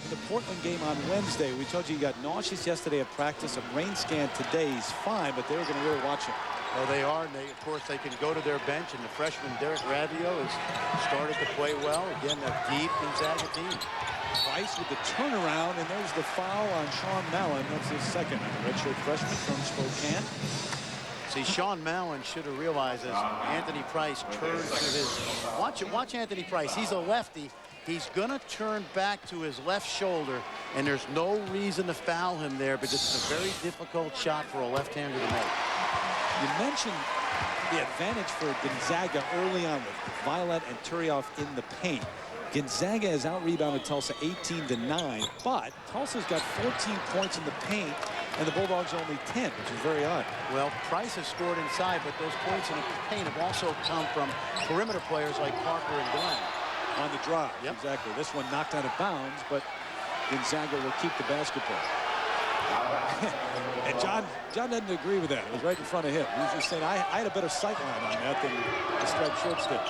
Speaker 2: in the Portland game on Wednesday. We told you he got nauseous yesterday at practice, a brain scan today. He's fine, but they were going to really watch him.
Speaker 3: Well, they are, and of course, they can go to their bench, and the freshman Derek Ravio has started to play well. Again, a deep Gonzaga team.
Speaker 2: Price with the turnaround, and there's the foul on Sean Mallon. That's his second. Redshirt freshman from Spokane.
Speaker 3: See, Sean Mallon should have realized as Anthony Price turns to his... Watch Anthony Price. He's a lefty. He's going to turn back to his left shoulder, and there's no reason to foul him there because it's a very difficult shot for a left-hander to make.
Speaker 2: You mentioned the advantage for Gonzaga early on with Violet and Turioff in the paint. Gonzaga has out-rebounded Tulsa 18-9, but Tulsa's got 14 points in the paint, and the Bulldogs only 10, which is very odd.
Speaker 3: Well, Price has scored inside, but those points in the paint have also come from perimeter players like Parker and Glenn.
Speaker 2: On the drive,
Speaker 3: yep.
Speaker 2: Exactly. This one knocked out of bounds, but Gonzaga will keep the basketball. And John doesn't agree with that. It was right in front of him. He was just saying, I had a better sight line on that than the striped shorts did.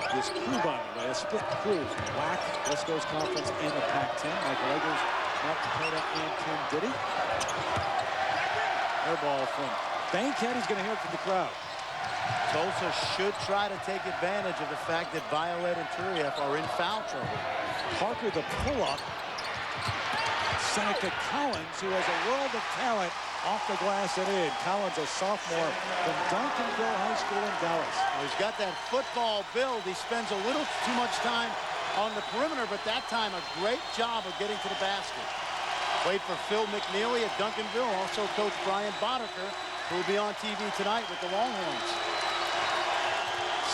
Speaker 2: This crew, by the way, a split crew from WAC, West Coast Conference, and the Pac-10. Michael Eggers, Mark Dakota, and Ken Diddy. Air ball from Bankhead. He's going to hear it from the crowd.
Speaker 3: Tulsa should try to take advantage of the fact that Violet and Turioff are in foul trouble.
Speaker 2: Parker the pull-up. Seneca Collins, who has a world of talent, off the glass and in. Collins, a sophomore from Duncanville High School in Dallas.
Speaker 3: Well, he's got that football build. He spends a little too much time on the perimeter, but that time a great job of getting to the basket. Played for Phil McNeely at Duncanville, also Coach Brian Boddicker, who will be on TV tonight with the Longhorns.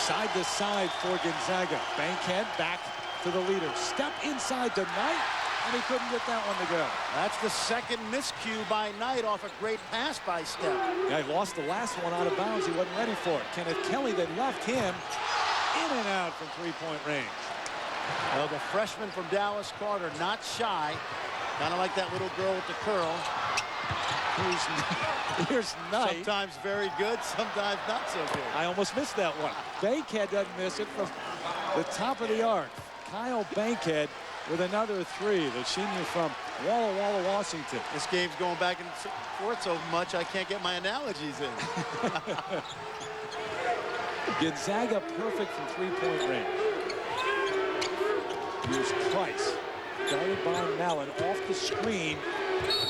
Speaker 2: Side to side for Gonzaga. Bankhead back to the leader. Stepp inside to Knight, and he couldn't get that one to go.
Speaker 3: That's the second miscue by Knight off a great pass by Stepp.
Speaker 2: Yeah, he lost the last one out of bounds. He wasn't ready for it. Kenneth Kelly then left him in and out from three-point range.
Speaker 3: Well, the freshman from Dallas, Carter, not shy. Kind of like that little girl with the curl.
Speaker 2: Here's Knight.
Speaker 3: Sometimes very good, sometimes not so good.
Speaker 2: I almost missed that one. Bankhead doesn't miss it from the top of the arc. Kyle Bankhead with another three, the senior from Walla Walla, Washington.
Speaker 3: This game's going back and forth so much I can't get my analogies in.
Speaker 2: Gonzaga perfect from three-point range. Here's Price, guarded by Mallon off the screen.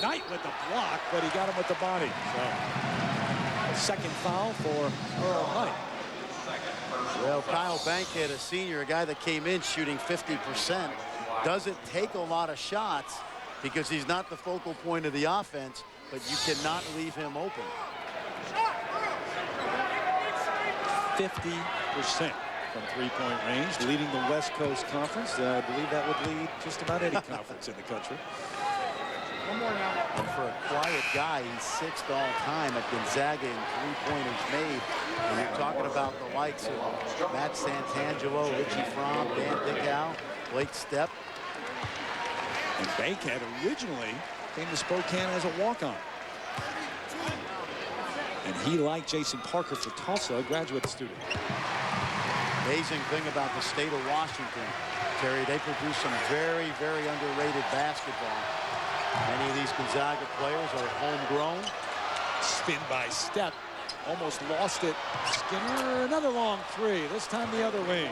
Speaker 2: Knight with the block, but he got him with the body. So, second foul for Earl Knight.
Speaker 3: Well, Kyle Bankhead, a senior, a guy that came in shooting 50%, doesn't take a lot of shots because he's not the focal point of the offense, but you cannot leave him open.
Speaker 2: 50%. from three-point range, leading the West Coast Conference. I believe that would lead just about any conference in the country.
Speaker 3: One more now. And for a quiet guy, he's 6th all time at Gonzaga in three-pointers made. And you're talking about the likes of Matt Santangelo, Richie Fromm, Dan Dickau, Blake Stepp.
Speaker 2: And Bankhead originally came to Spokane as a walk-on. And he, like Jason Parker for Tulsa, a graduate student.
Speaker 3: Amazing thing about the state of Washington, Terry, they produce some very, very underrated basketball. Many of these Gonzaga players are homegrown.
Speaker 2: Spin by Stepp. Almost lost it. Skinner, another long three. This time the other wing.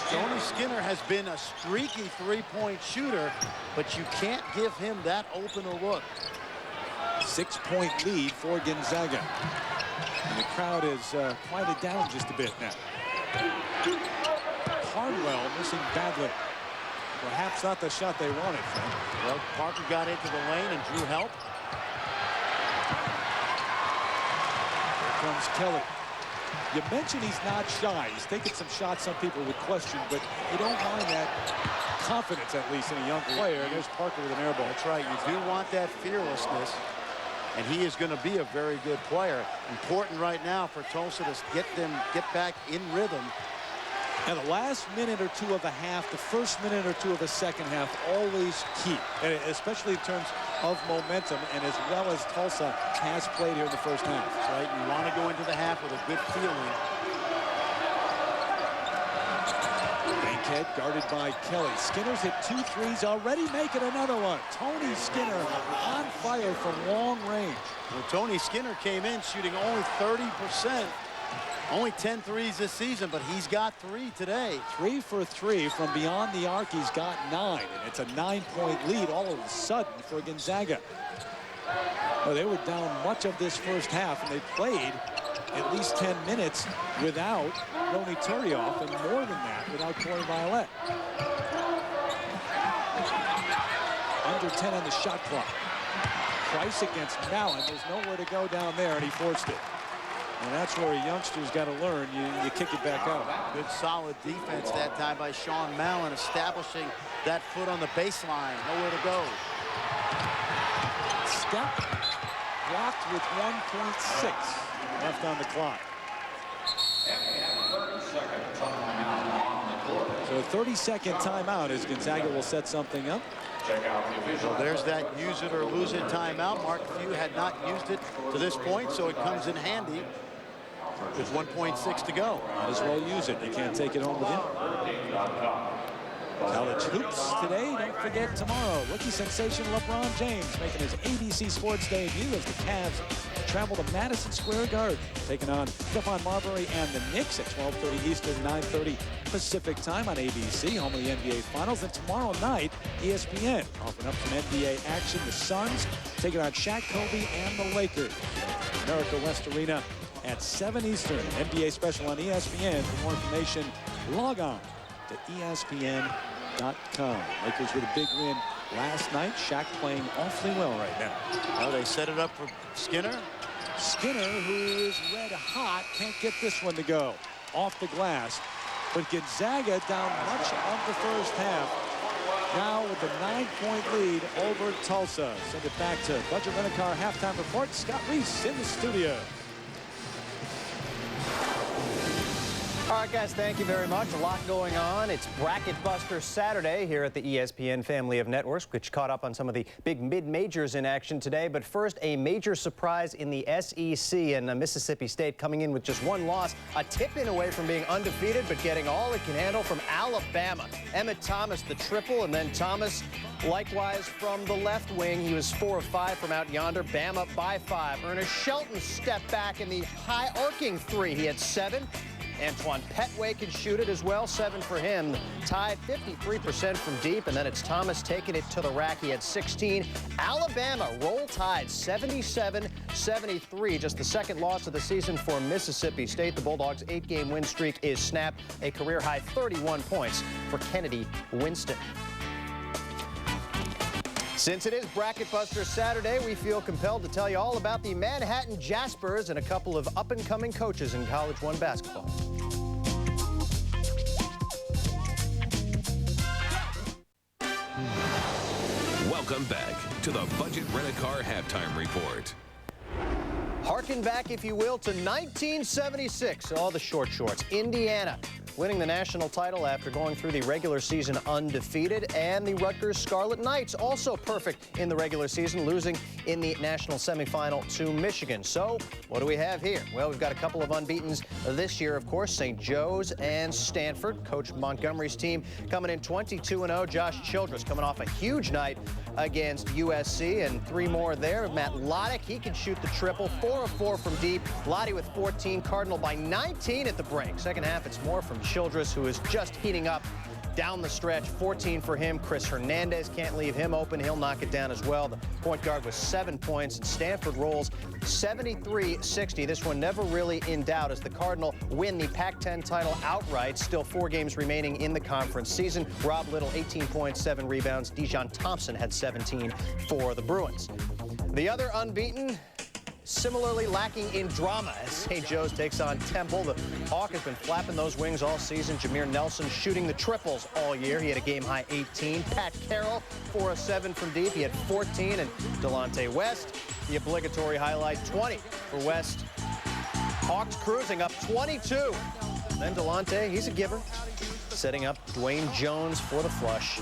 Speaker 3: Tony Skinner has been a streaky three-point shooter, but you can't give him that open a look.
Speaker 2: 6-point lead for Gonzaga. And the crowd is quieted down just a bit now. Hardwell missing badly. Perhaps not the shot they wanted, Frank.
Speaker 3: Well, Parker got into the lane and drew help.
Speaker 2: Here comes Kelly. You mentioned he's not shy. He's taking some shots some people would question, but you don't mind that confidence, at least, in a young player. And there's Parker with an air ball.
Speaker 3: That's right. You do want that fearlessness. And he is going to be a very good player. Important right now for Tulsa to get back in rhythm.
Speaker 2: And the last minute or two of a half, the first minute or two of the second half, always key, and especially in terms of momentum, and as well as Tulsa has played here in the first half.
Speaker 3: That's right. You want to go into the half with a good feeling.
Speaker 2: Bankhead guarded by Kelly. Skinner's hit 2 threes, already making another one. Tony Skinner on fire from long range.
Speaker 3: Well, Tony Skinner came in shooting only 30%. Only 10 threes this season, but he's got 3 today.
Speaker 2: 3 for 3 from beyond the arc. He's got 9, and it's a 9-point lead all of a sudden for Gonzaga. Well, they were down much of this first half, and they played at least 10 minutes without Ronny Turioff, and more than that without Corey Violet. Under 10 on the shot clock. Price against Mallon. There's nowhere to go down there, and he forced it. And that's where a youngster's got to learn. You kick it back out.
Speaker 3: Good solid defense that time by Sean Mallon, establishing that foot on the baseline. Nowhere to go.
Speaker 2: Stepp blocked with 1.6 left on the clock. So a 30-second timeout as Gonzaga will set something up.
Speaker 3: Well, there's that use it or lose it timeout. Mark Few had not used it to this point, so it comes in handy with 1.6 to go.
Speaker 2: Might as well use it. You can't take it home with you. College hoops today. Don't forget tomorrow. Rookie sensation LeBron James making his ABC Sports debut as the Cavs travel to Madison Square Garden, taking on Stephon Marbury and the Knicks at 12:30 Eastern, 9:30 Pacific time on ABC, home of the NBA Finals. And tomorrow night, ESPN offering up some NBA action. The Suns taking on Shaq, Kobe, and the Lakers. America West Arena at 7 Eastern. NBA special on ESPN. For more information, log on to ESPN.com. Lakers with a big win last night. Shaq playing awfully well right now.
Speaker 3: Well, they set it up for Skinner.
Speaker 2: Skinner, who is red hot, can't get this one to go off the glass. But Gonzaga down much of the first half. Now with a 9-point lead over Tulsa. Send it back to Budget Rent-A-Car halftime report. Scott Reese in the studio.
Speaker 5: All right, guys, thank you very much. A lot going on. It's Bracket Buster Saturday here at the ESPN family of networks, which caught up on some of the big mid-majors in action today. But first, a major surprise in the SEC, and Mississippi State coming in with just one loss, a tip-in away from being undefeated, but getting all it can handle from Alabama. Emmett Thomas, the triple, and then Thomas, likewise from the left wing. He was 4 of 5 from out yonder. Bama by 5. Ernest Shelton stepped back in the high arcing 3. He had 7. Antoine Petway can shoot it as well, 7 for him. Tied 53% from deep, and then it's Thomas taking it to the rack. He had 16. Alabama roll tide 77-73, just the second loss of the season for Mississippi State. The Bulldogs' 8-game win streak is snapped. A career-high 31 points for Kennedy Winston. Since it is Bracket Buster Saturday, we feel compelled to tell you all about the Manhattan Jaspers and a couple of up-and-coming coaches in College 1 basketball.
Speaker 4: Welcome back to the Budget Rent-A-Car Halftime Report.
Speaker 5: Harken back, if you will, to 1976. All the short shorts. Indiana winning the national title after going through the regular season undefeated, and the Rutgers Scarlet Knights also perfect in the regular season, losing in the national semifinal to Michigan. So what do we have here? Well, we've got a couple of unbeatens this year, of course, St. Joe's and Stanford. Coach Montgomery's team coming in 22-0. Josh Childress coming off a huge night against USC, and 3 more there. Matt Loddick, he can shoot the triple, 4 of 4 from deep. Lottie with 14, Cardinal by 19 at the break. Second half, it's more from Childress, who is just heating up down the stretch. 14 for him. Chris Hernandez can't leave him open. He'll knock it down as well. The point guard with 7 points, and Stanford rolls 73-60. This one never really in doubt as the Cardinal win the Pac-10 title outright. Still 4 games remaining in the conference season. Rob Little, 18 points, 7 rebounds. Dijon Thompson had 17 for the Bruins. The other unbeaten, similarly lacking in drama as St. Joe's takes on Temple. The Hawk has been flapping those wings all season. Jameer Nelson shooting the triples all year. He had a game-high 18. Pat Carroll, 4 of 7 from deep. He had 14. And Delonte West, the obligatory highlight, 20 for West. Hawks cruising up 22. Then Delonte, he's a giver, setting up Dwayne Jones for the flush.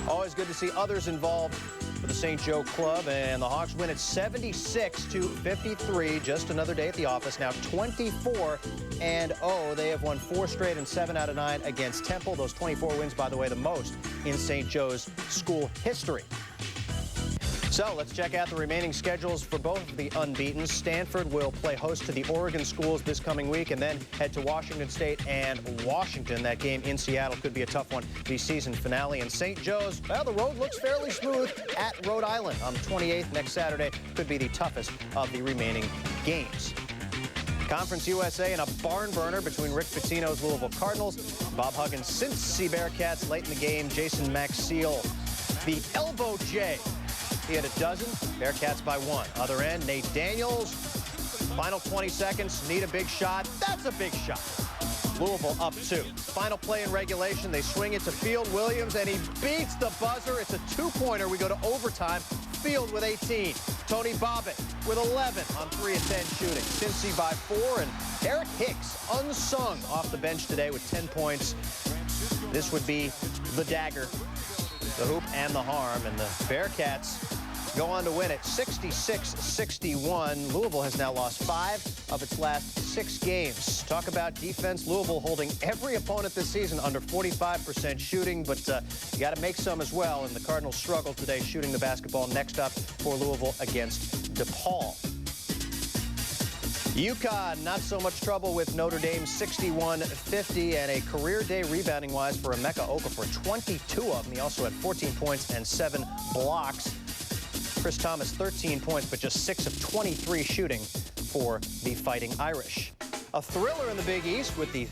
Speaker 5: Always good to see others involved for the St. Joe club, and the Hawks win it 76-53. Just another day at the office. Now 24-0. They have won 4 straight and 7 out of 9 against Temple. Those 24 wins, by the way, the most in St. Joe's school history. So let's check out the remaining schedules for both of the unbeatens. Stanford will play host to the Oregon schools this coming week and then head to Washington State and Washington. That game in Seattle could be a tough one, the season finale. And St. Joe's, well, the road looks fairly smooth at Rhode Island on the 28th next Saturday. Could be the toughest of the remaining games. Conference USA in a barn burner between Rick Pitino's Louisville Cardinals, Bob Huggins' Cincy Bearcats late in the game. Jason Maxiel, the elbow J. He had a dozen. Bearcats by 1. Other end, Nate Daniels. Final 20 seconds. Need a big shot. That's a big shot. Louisville up 2. Final play in regulation. They swing it to Field Williams, and he beats the buzzer. It's a 2-pointer. We go to overtime. Field with 18. Tony Bobbitt with 11 on 3 of 10 shooting. Cincy by 4, and Eric Hicks, unsung, off the bench today with 10 points. This would be the dagger, the hoop, and the harm, and the Bearcats go on to win it 66-61. Louisville has now lost 5 of its last 6 games. Talk about defense. Louisville holding every opponent this season under 45% shooting, but you got to make some as well, and the Cardinals struggle today shooting the basketball. Next up for Louisville against DePaul. UConn, not so much trouble with Notre Dame, 61-50, and a career day rebounding-wise for Emeka Okafor, 22 of them. He also had 14 points and 7 blocks. Chris Thomas, 13 points, but just 6 of 23 shooting for the Fighting Irish. A thriller in the Big East with the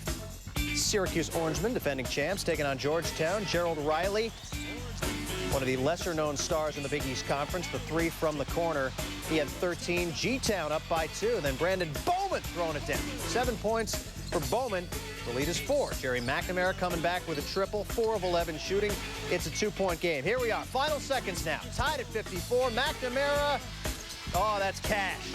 Speaker 5: Syracuse Orangemen, defending champs, taking on Georgetown. Gerald Riley, one of the lesser-known stars in the Big East Conference, the 3 from the corner. He had 13. G-Town up by 2. Then Brandon Bowman throwing it down. 7 points for Bowman. The lead is 4. Jerry McNamara coming back with a triple. 4 of 11 shooting. It's a 2-point game. Here we are. Final seconds now. Tied at 54. McNamara. Oh, that's cash.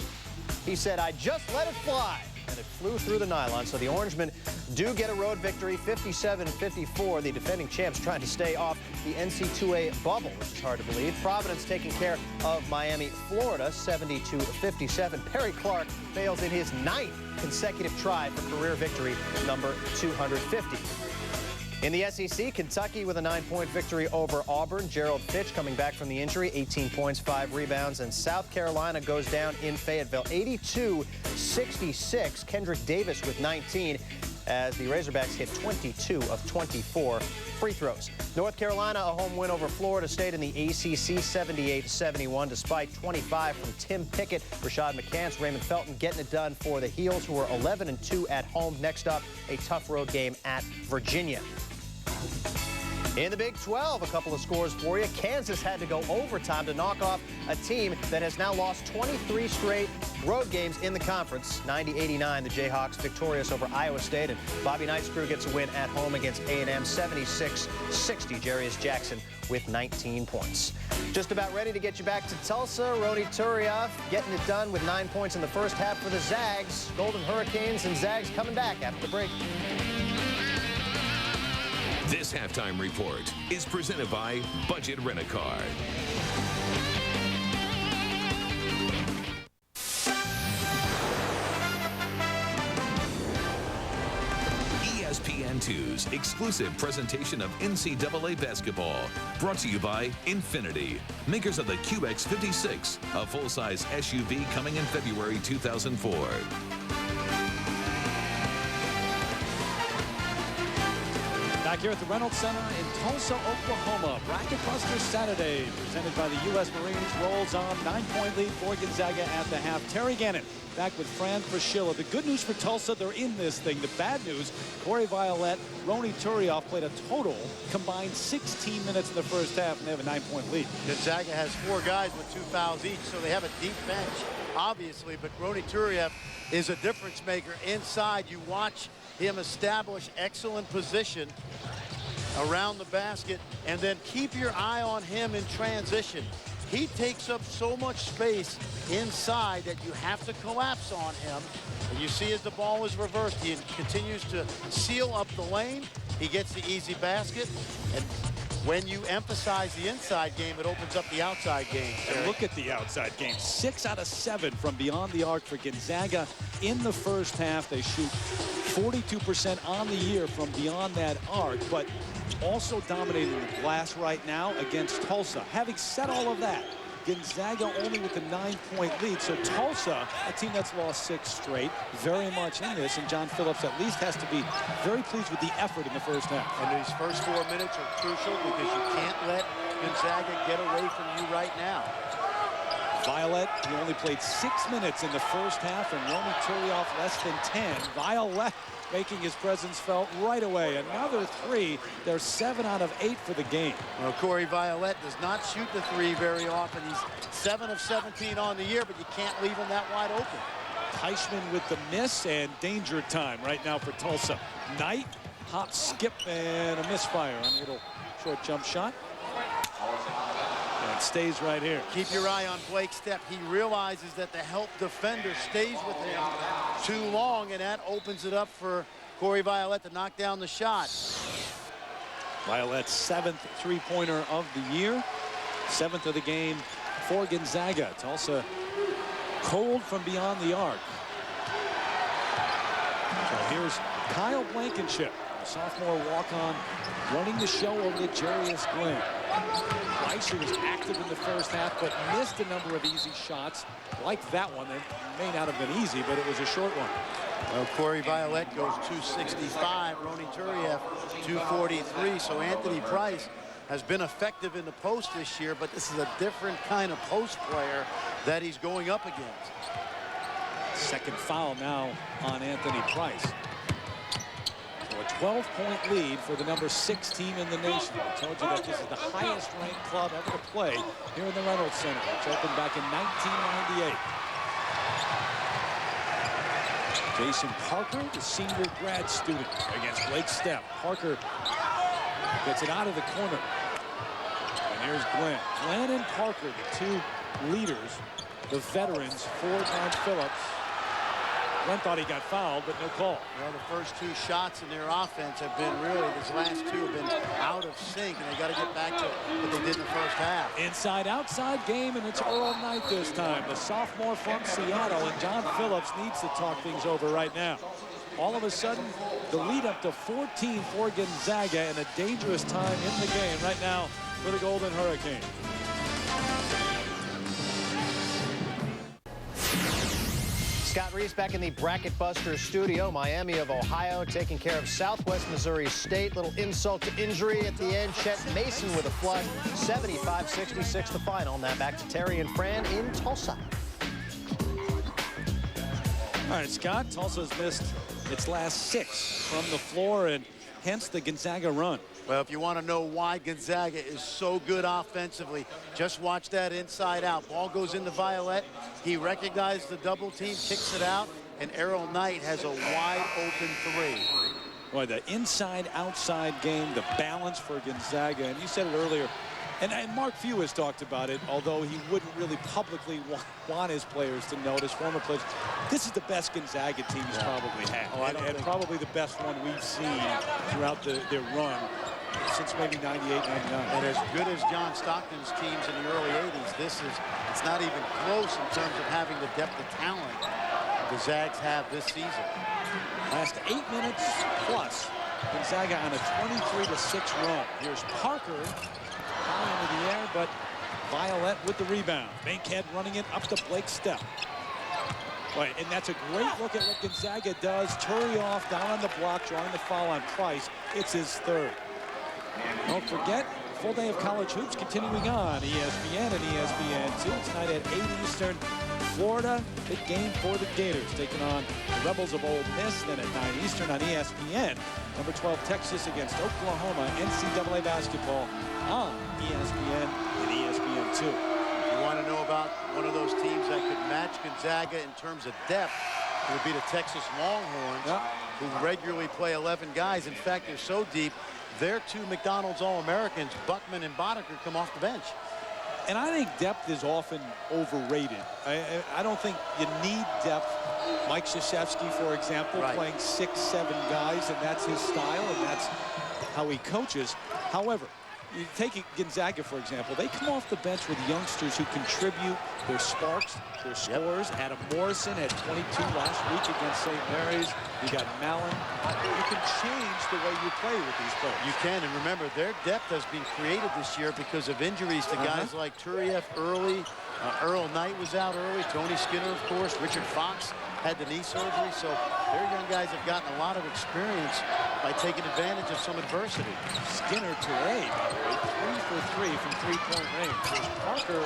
Speaker 5: He said, I just let it fly. And it flew through the nylon. So the Orangemen do get a road victory, 57-54. The defending champs trying to stay off the NC2A bubble, which is hard to believe. Providence taking care of Miami, Florida, 72-57. Perry Clark fails in his 9th consecutive try for career victory number 250. In the SEC, Kentucky with a 9-point victory over Auburn. Gerald Fitch coming back from the injury, 18 points, 5 rebounds. And South Carolina goes down in Fayetteville, 82-66. Kendrick Davis with 19 as the Razorbacks hit 22 of 24 free throws. North Carolina, a home win over Florida State in the ACC, 78-71, despite 25 from Tim Pickett. Rashad McCants, Raymond Felton getting it done for the Heels, who are 11-2 at home. Next up, a tough road game at Virginia. In the Big 12, a couple of scores for you. Kansas had to go overtime to knock off a team that has now lost 23 straight road games in the conference. 90-89, the Jayhawks victorious over Iowa State, and Bobby Knight's crew gets a win at home against A&M 76-60. Jarius Jackson with 19 points. Just about ready to get you back to Tulsa. Rony Turioff getting it done with 9 points in the first half for the Zags. Golden Hurricanes and Zags coming back after the break.
Speaker 4: This halftime report is presented by Budget Rent-A-Car. ESPN2's exclusive presentation of NCAA basketball, brought to you by Infinity, makers of the QX56, a full-size SUV coming in February 2004.
Speaker 2: Back here at the Reynolds Center in Tulsa, Oklahoma. Bracket Buster Saturday, presented by the U.S. Marines, rolls on. 9-point lead for Gonzaga at the half. Terry Gannon back with Fran Fraschilla. The good news for Tulsa, they're in this thing. The bad news, Corey Violette, Rony Turioff played a total combined 16 minutes in the first half, and they have a 9-point lead.
Speaker 3: Gonzaga has 4 guys with 2 fouls each, so they have a deep bench, obviously, but Rony Turioff is a difference maker inside. You watch him establish excellent position around the basket, and then keep your eye on him in transition. He takes up so much space inside that you have to collapse on him. And you see as the ball is reversed, he continues to seal up the lane. He gets the easy basket. And when you emphasize the inside game, it opens up the outside game.
Speaker 2: And look at the outside game. 6 out of 7 from beyond the arc for Gonzaga in the first half. They shoot 42% on the year from beyond that arc, but also dominating the glass right now against Tulsa. Having said all of that, Gonzaga only with a 9-point lead. So Tulsa, a team that's lost 6 straight, very much in this. And John Phillips at least has to be very pleased with the effort in the first half.
Speaker 3: And these first 4 minutes are crucial because you can't let Gonzaga get away from you right now.
Speaker 2: Violette, he only played 6 minutes in the first half, and Rony Turioff less than 10. Violette making his presence felt right away. Another 3. They're 7 out of 8 for the game.
Speaker 3: Well, Corey Violette does not shoot the 3 very often. He's 7 of 17 on the year, but you can't leave him that wide open.
Speaker 2: Teichman with the miss, and danger time right now for Tulsa. Knight, hop, skip, and a misfire on a little short jump shot. And stays right here.
Speaker 3: Keep your eye on Blake Stepp. He realizes that the help defender stays with him too long, and that opens it up for Corey Violette to knock down the shot.
Speaker 2: Violette's 7th three-pointer of the year. 7th of the game for Gonzaga. Tulsa cold from beyond the arc. So here's Kyle Blankenship, a sophomore walk-on, running the show over to Jarius Glenn. Rice, who was active in the first half, but missed a number of easy shots. Like that one, that may not have been easy, but it was a short one.
Speaker 3: Well, Corey Violette goes 265, Rony Turioff 243. So Anthony Price has been effective in the post this year, but this is a different kind of post player that he's going up against.
Speaker 2: Second foul now on Anthony Price. So a 12-point lead for the number 6 team in the nation. I told you that this is the highest ranked club ever to play here in the Reynolds Center, which opened back in 1998. Jason Parker, the senior grad student, against Blake Stepp. Parker gets it out of the corner. And here's Glenn. Glenn and Parker, the 2 leaders, the veterans for John Phillips. Glenn thought he got fouled, but no call.
Speaker 3: Well, the first 2 shots in their offense have been really, these last 2 have been out of sync, and they got to get back to what they did in the first half.
Speaker 2: Inside-outside game, and it's Earl Knight this time, the sophomore from Seattle, and John Phillips needs to talk things over right now. All of a sudden, the lead up to 14 for Gonzaga, and a dangerous time in the game right now for the Golden Hurricane.
Speaker 5: Scott Reese back in the Bracket Busters studio. Miami of Ohio taking care of Southwest Missouri State. Little insult to injury at the end. Chet Mason with a flood. 75-66 the final. Now back to Terry and Fran in Tulsa.
Speaker 2: All right, Scott, Tulsa's missed its last 6 from the floor, and hence the Gonzaga run.
Speaker 3: Well, if you want to know why Gonzaga is so good offensively, just watch that inside out. Ball goes into Violet. He recognized the double team, kicks it out, and Errol Knight has a wide open three.
Speaker 2: Boy, the inside-outside game, the balance for Gonzaga, and you said it earlier, and Mark Few has talked about it, although he wouldn't really publicly want his players to notice, former players. This is the best Gonzaga team he's probably had, and probably the best one we've seen throughout their run since maybe 98, 99.
Speaker 3: And as good as John Stockton's teams in the early 80s, it's not even close in terms of having the depth of talent the Zags have this season.
Speaker 2: Last 8 minutes plus, Gonzaga on a 23-6 run. Here's Parker. High into the air, but Violet with the rebound. Bankhead running it up to Blake Stepp. Right, and that's a great look at what Gonzaga does. Turioff down on the block, drawing the foul on Price. It's his third. Don't forget, full day of college hoops continuing on ESPN and ESPN2 tonight at 8 Eastern. Florida, big game for the Gators, taking on the Rebels of Ole Miss. Then at 9 Eastern on ESPN, number 12 Texas against Oklahoma. NCAA basketball on ESPN and ESPN2.
Speaker 3: You want to know about one of those teams that could match Gonzaga in terms of depth? It would be the Texas Longhorns, who regularly play 11 guys. In fact, they're so deep, their 2 McDonald's All-Americans, Buckman and Boddicker, come off the bench.
Speaker 2: And I think depth is often overrated. I don't think you need depth. Mike Krzyzewski, for example, playing 6, 7 guys, and that's his style, and that's how he coaches. However, you take Gonzaga, for example, they come off the bench with youngsters who contribute. Their sparks, their scores. Adam Morrison had 22 last week against St. Mary's. You got Mallon. You can change the way you play with these players.
Speaker 3: You can, and remember, their depth has been created this year because of injuries to guys like Turieff early. Earl Knight was out early. Tony Skinner, of course. Richard Fox had the knee surgery. So their young guys have gotten a lot of experience by taking advantage of some adversity.
Speaker 2: Skinner today, by the way, 3 for 3 from three-point range. There's Parker.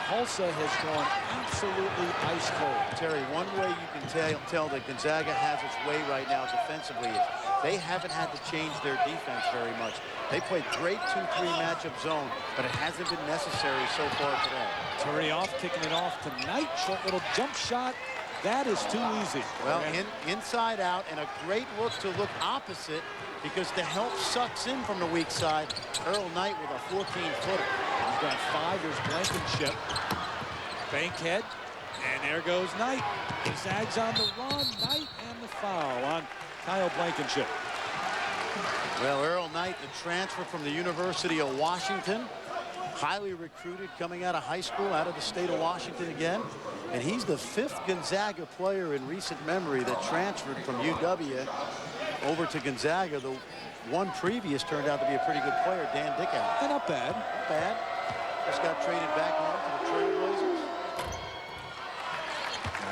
Speaker 2: Tulsa has gone absolutely ice cold.
Speaker 3: Terry, one way you can tell that Gonzaga has its way right now defensively is they haven't had to change their defense very much. They played great 2-3 matchup zone, but it hasn't been necessary so far today.
Speaker 2: Turioff kicking it off tonight. Short little jump shot. That is too easy.
Speaker 3: Well, inside out, and a great look to look opposite because the help sucks in from the weak side. Earl Knight with a 14-footer.
Speaker 2: He's got 5. There's Blankenship. Bankhead. And there goes Knight. The Zags on the run. Knight and the foul on Kyle Blankenship.
Speaker 3: Well, Earl Knight, the transfer from the University of Washington. Highly recruited coming out of high school, out of the state of Washington again. And he's the 5th Gonzaga player in recent memory that transferred from UW over to Gonzaga. The one previous turned out to be a pretty good player, Dan Dickow.
Speaker 2: Not bad.
Speaker 3: Not bad. Just got traded back on to the Trailblazers.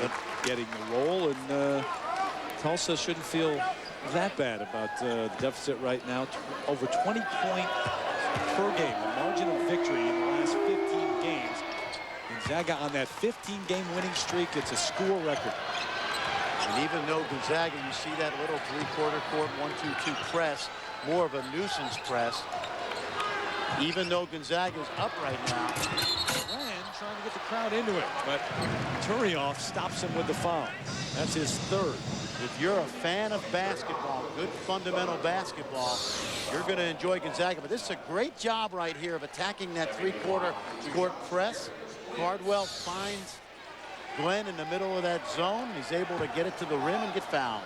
Speaker 2: But getting the roll, and Tulsa shouldn't feel that bad about the deficit right now. Over 20 points per game, a margin of victory in the last 15 games. Gonzaga on that 15-game winning streak. It's a school record.
Speaker 3: And even though Gonzaga, you see that little three-quarter court 1-2-2 press, more of a nuisance press. Even though Gonzaga's up right now.
Speaker 2: Ryan trying to get the crowd into it, but Turioff stops him with the foul. That's his 3rd.
Speaker 3: If you're a fan of basketball, good fundamental basketball, you're going to enjoy Gonzaga. But this is a great job right here of attacking that three-quarter court press. Cardwell finds Glenn in the middle of that zone. He's able to get it to the rim and get fouled.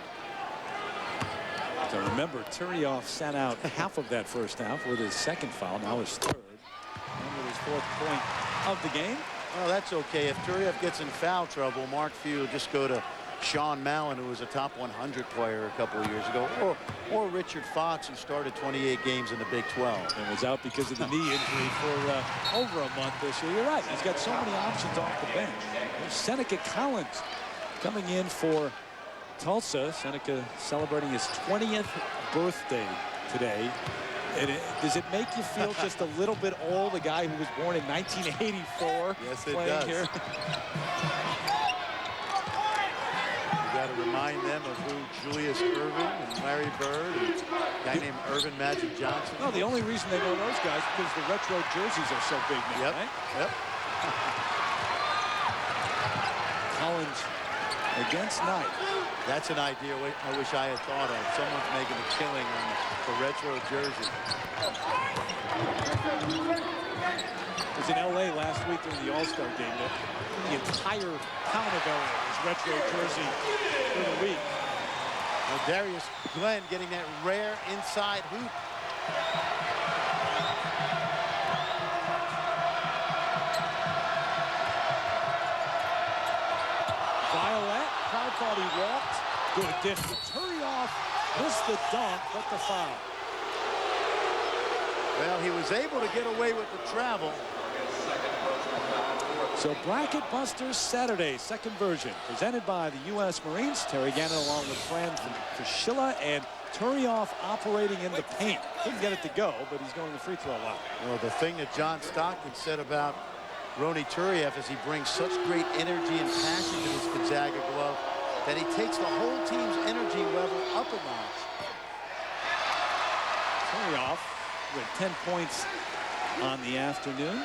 Speaker 2: So remember, Turioff sat out half of that first half with his 2nd foul, now his 3rd. And with his 4th point of the game.
Speaker 3: Well, that's okay. If Turioff gets in foul trouble, Mark Few will just go to Sean Mallon, who was a top 100 player a couple of years ago, or Richard Fox, who started 28 games in the Big 12.
Speaker 2: And was out because of the knee injury for over a month this year. You're right. He's got so many options off the bench. There's Seneca Collins coming in for Tulsa. Seneca celebrating his 20th birthday today. And does it make you feel just a little bit old, a guy who was born in 1984?
Speaker 3: Yes, it
Speaker 2: playing
Speaker 3: does.
Speaker 2: Here?
Speaker 3: You got got to remind them of who Julius Erving and Larry Bird and a guy named Irvin Magic Johnson.
Speaker 2: No, the only reason they know those guys is because the retro jerseys are so big now,
Speaker 3: Yep,
Speaker 2: right?
Speaker 3: yep.
Speaker 2: Collins against Knight.
Speaker 3: That's an idea I wish I had thought of. Someone's making a killing on the retro jersey.
Speaker 2: It was in L.A. last week during the All-Star game. The entire town of L.A. was retro jersey for the week.
Speaker 3: Now Darius Glenn getting that rare inside hoop.
Speaker 2: Violet, crowd thought he walked. Good distance. Hurry off. Missed the dunk, but the foul.
Speaker 3: Well, he was able to get away with the travel.
Speaker 2: So Bracket Busters Saturday, second version, presented by the U.S. Marines. Terry Gannon along with Fran Fraschilla and Turioff operating in the paint. Couldn't get it to go, but he's going the free throw line.
Speaker 3: Well, the thing that John Stockton said about Ronny Turieff is he brings such great energy and passion to this Gonzaga glove that he takes the whole team's energy level up a notch.
Speaker 2: Turioff with 10 points on the afternoon.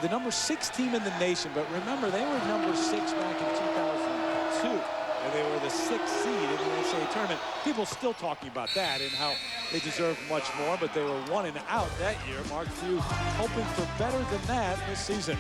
Speaker 2: The number 6 team in the nation, but remember they were number 6 back in 2002, and they were the 6th seed in the NCAA tournament. People still talking about that and how they deserved much more, but they were 1 and out that year. Mark Few hoping for better than that this season.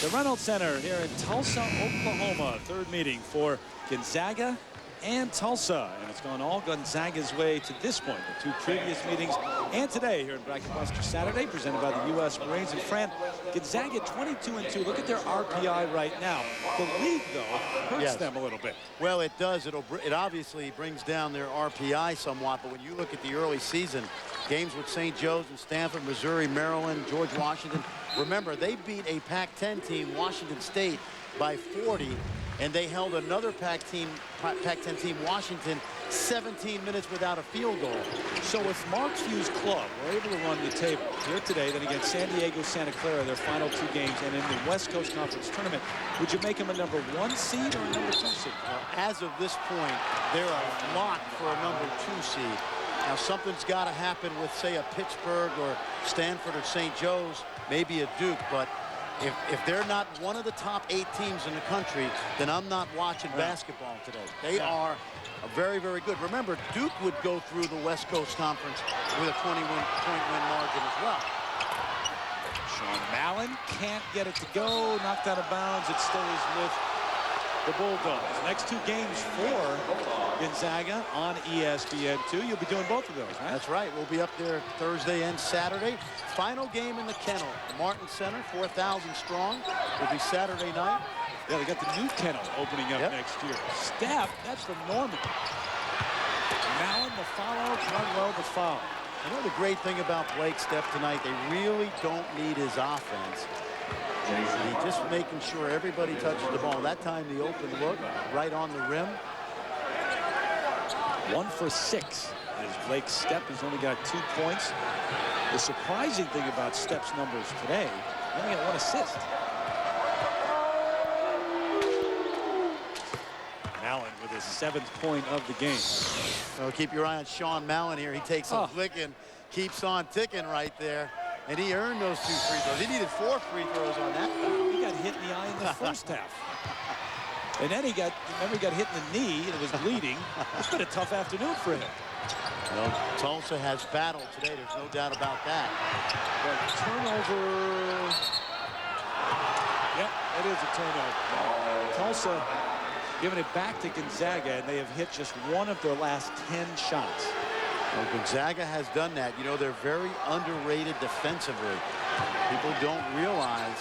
Speaker 2: The Reynolds Center here in Tulsa, Oklahoma. Third meeting for Gonzaga and Tulsa, and it's gone all Gonzaga's way to this point. The 2 previous meetings and today here in Bracket Buster Saturday, presented by the U.S. Marines. And Fran, Gonzaga 22-2. Look at their RPI right now. The league, though, hurts them a little bit.
Speaker 3: Well, it does. It obviously brings down their RPI somewhat, but when you look at the early season, games with St. Joe's and Stanford, Missouri, Maryland, George Washington, remember, they beat a Pac-10 team, Washington State, by 40, and they held another Pac-10 team, Washington, 17 minutes without a field goal.
Speaker 2: So if Mark Few's club were able to run the table here today, then against San Diego, Santa Clara, their final 2 games, and in the West Coast Conference Tournament, would you make them a number 1 seed or a number 2 seed?
Speaker 3: Well, as of this point, they're a lock for a number 2 seed. Now, something's got to happen with, say, a Pittsburgh or Stanford or St. Joe's, maybe a Duke, but if they're not one of the top 8 teams in the country, then I'm not watching basketball today. They are very, very good. Remember, Duke would go through the West Coast Conference with a 21-point win margin as well.
Speaker 2: Sean Mallon can't get it to go. Knocked out of bounds. It stays with the Bulldogs. Next 2 games for Gonzaga on ESPN2. You'll be doing both of those, right?
Speaker 3: That's right. We'll be up there Thursday and Saturday. Final game in the Kennel. The Martin Center, 4,000 strong. Will be Saturday night.
Speaker 2: Yeah, they got the new Kennel opening up next year. Stepp, that's from Norman. Mallon the follow, Cardwell the foul.
Speaker 3: You know the great thing about Blake Stepp tonight, they really don't need his offense. He's just making sure everybody touches the ball. That time the open look right on the rim.
Speaker 2: 1 for 6 as Blake Stepp has only got 2 points. The surprising thing about Stepp's numbers today, he only got 1 assist. Mallon with his 7th point of the game.
Speaker 3: So keep your eye on Sean Mallon here. He takes a flick and keeps on ticking right there. And he earned those 2 free throws. He needed 4 free throws on that foul.
Speaker 2: He got hit in the eye in the first half. And then he got hit in the knee and it was bleeding. It's been a tough afternoon for him.
Speaker 3: Well, Tulsa has battled today. There's no doubt about that.
Speaker 2: But turnover. Yep, it is a turnover. Tulsa giving it back to Gonzaga, and they have hit just 1 of their last 10 shots.
Speaker 3: Well, Gonzaga has done that. You know, they're very underrated defensively. People don't realize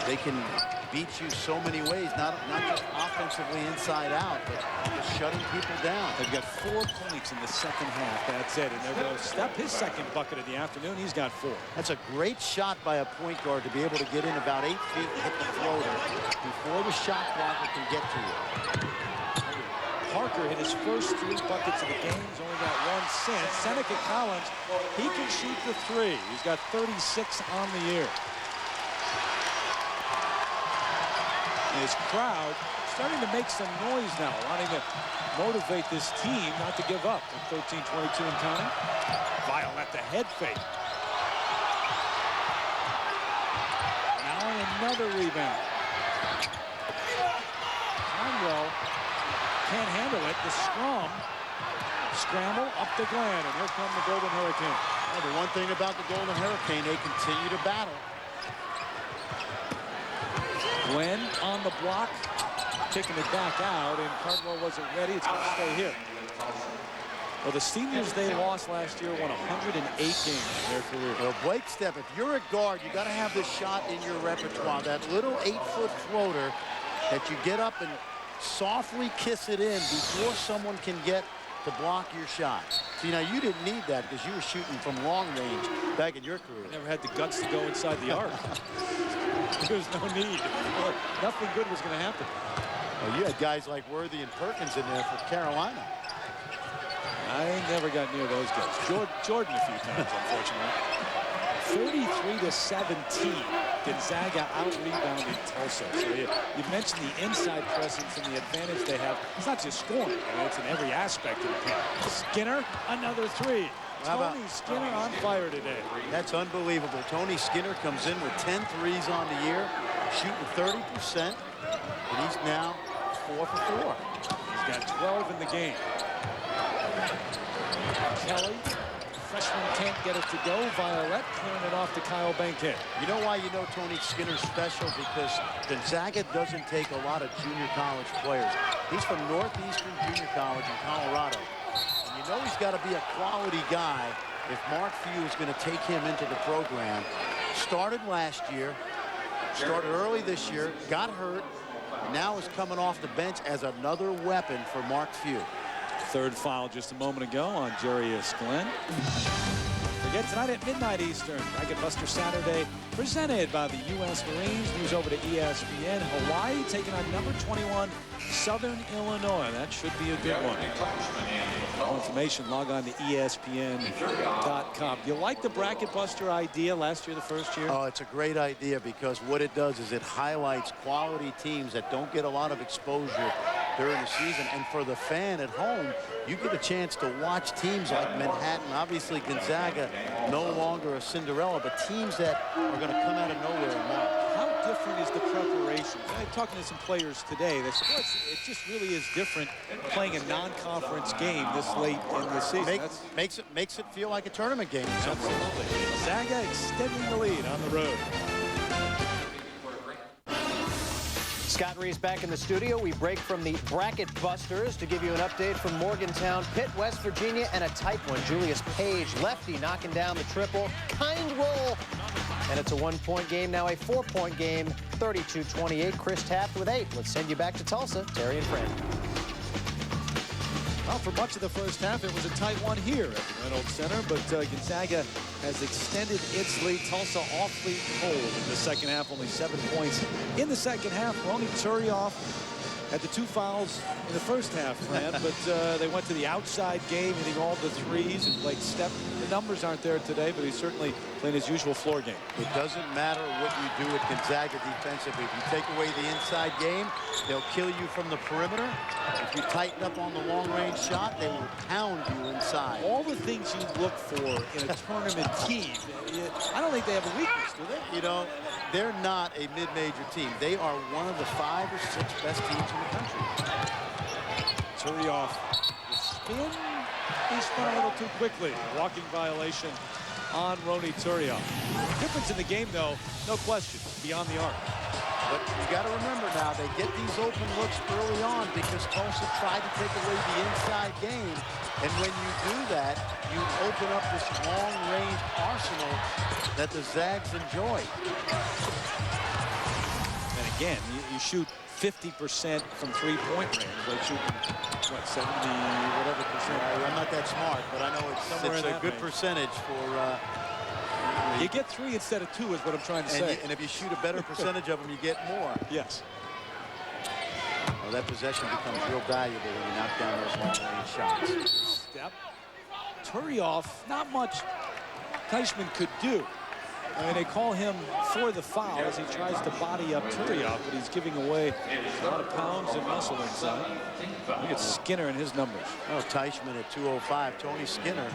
Speaker 3: they can beat you so many ways, not just offensively inside out, but just shutting people down.
Speaker 2: They've got 4 points in the second half. That's it. And there goes Stepp, his 2nd bucket of the afternoon. He's got 4.
Speaker 3: That's a great shot by a point guard to be able to get in about 8 feet and hit the floater before the shot blocker can get to you.
Speaker 2: Parker hit his first 3 buckets of the game. He's only got 1 since. Seneca Collins, he can shoot the 3. He's got 36 on the year. His crowd starting to make some noise now, wanting to motivate this team not to give up. 13-22 and counting. Violette the head fake. Now another rebound. Conwell can't handle it. The scramble up to Glenn, and here come the Golden Hurricane.
Speaker 3: Well, the one thing about the Golden Hurricane, they continue to battle.
Speaker 2: Glenn on the block, kicking it back out, and Cardwell wasn't ready. It's going to stay here. Well, the seniors they lost last year won 108 games in their career.
Speaker 3: Well, Blake Stepp, if you're a guard, you got to have this shot in your repertoire. That little 8-foot floater that you get up and softly kiss it in before someone can get to block your shot. See, now you didn't need that because you were shooting from long range back in your career.
Speaker 2: Never had the guts to go inside the arc. There was no need. Nothing good was going to happen.
Speaker 3: Well, you had guys like Worthy and Perkins in there for Carolina.
Speaker 2: I never got near those guys. Jordan a few times, unfortunately. 33-17. Gonzaga out-rebounded Tulsa. So you mentioned the inside presence and the advantage they have. It's not just scoring. It's in every aspect of the game. Skinner, another 3. Tony Skinner on fire today.
Speaker 3: That's unbelievable. Tony Skinner comes in with 10 threes on the year, shooting 30%, and he's now 4 for 4.
Speaker 2: He's got 12 in the game. Kelly, freshman, can't get it to go. Violette clearing it off to Kyle Bankhead.
Speaker 3: You know why you know Tony Skinner's special? Because Gonzaga doesn't take a lot of junior college players. He's from Northeastern Junior College in Colorado. And you know he's got to be a quality guy if Mark Few is going to take him into the program. Started last year, started early this year, got hurt, now is coming off the bench as another weapon for Mark Few.
Speaker 2: Third foul just a moment ago on Jarius Glenn. Forget tonight at midnight Eastern. Bracket Buster Saturday presented by the U.S. Marines. News over to ESPN. Hawaii taking on number 21 Southern Illinois. That should be a good one. For more information, log on to ESPN.com. You like the Bracket Buster idea last year, the first year?
Speaker 3: Oh, it's a great idea because what it does is it highlights quality teams that don't get a lot of exposure during the season. And for the fan at home, you get a chance to watch teams like Manhattan. Obviously, Gonzaga no longer a Cinderella, but teams that are going to come out of nowhere and mark.
Speaker 2: How different is the preparation? I'm talking to some players today. They said, well, it just really is different playing a non-conference game this late in the season.
Speaker 3: Makes it feel like a tournament game.
Speaker 2: Absolutely. Gonzaga extending the lead on the road.
Speaker 5: Scott Reese back in the studio. We break from the Bracket Busters to give you an update from Morgantown, Pitt, West Virginia, and a tight one. Julius Page, lefty, knocking down the triple. Kind roll. And it's a 1-point game, now a 4-point game. 32-28. Chris Taft with 8. Let's send you back to Tulsa. Terry and Fran.
Speaker 2: Well, for much of the first half, it was a tight one here at the Reynolds Center, but Gonzaga has extended its lead. Tulsa awfully cold in the second half, only 7 points in the second half. Ronny Turioff had the 2 fouls in the first half, Fran, but they went to the outside game, hitting all the threes, and Blake Stepp. The numbers aren't there today, but he's certainly playing his usual floor game.
Speaker 3: It doesn't matter what you do at Gonzaga defensively. If you take away the inside game, they'll kill you from the perimeter. If you tighten up on the long-range shot, they will pound you inside.
Speaker 2: All the things you look for in a tournament team, I don't think they have a weakness, do they?
Speaker 3: You know, they're not a mid-major team. They are one of the 5 or 6 best teams in the country.
Speaker 2: Turioff, the spin. He spun a little too quickly. Walking violation on Ronny Turioff. Difference in the game, though, no question, beyond the arc.
Speaker 3: But you got to remember now, they get these open looks early on because Tulsa tried to take away the inside game. And when you do that, you open up this long-range arsenal that the Zags enjoy.
Speaker 2: And again, you shoot 50% from three-point range. They shoot, what, 70, whatever percent?
Speaker 3: I'm not that smart, but I know it's a good percentage for...
Speaker 2: you get 3 instead of 2 is what I'm trying to say.
Speaker 3: And if you shoot a better percentage of them, you get more.
Speaker 2: Yes.
Speaker 3: Well, that possession becomes real valuable when you knock down those long-range shots.
Speaker 2: Stepp. Turioff, not much Teichmann could do. I mean, they call him for the foul as he tries to body up Turioff, but he's giving away a lot of pounds and muscle inside. Look at Skinner and his numbers.
Speaker 3: Oh, Teichmann at 205. Tony Skinner.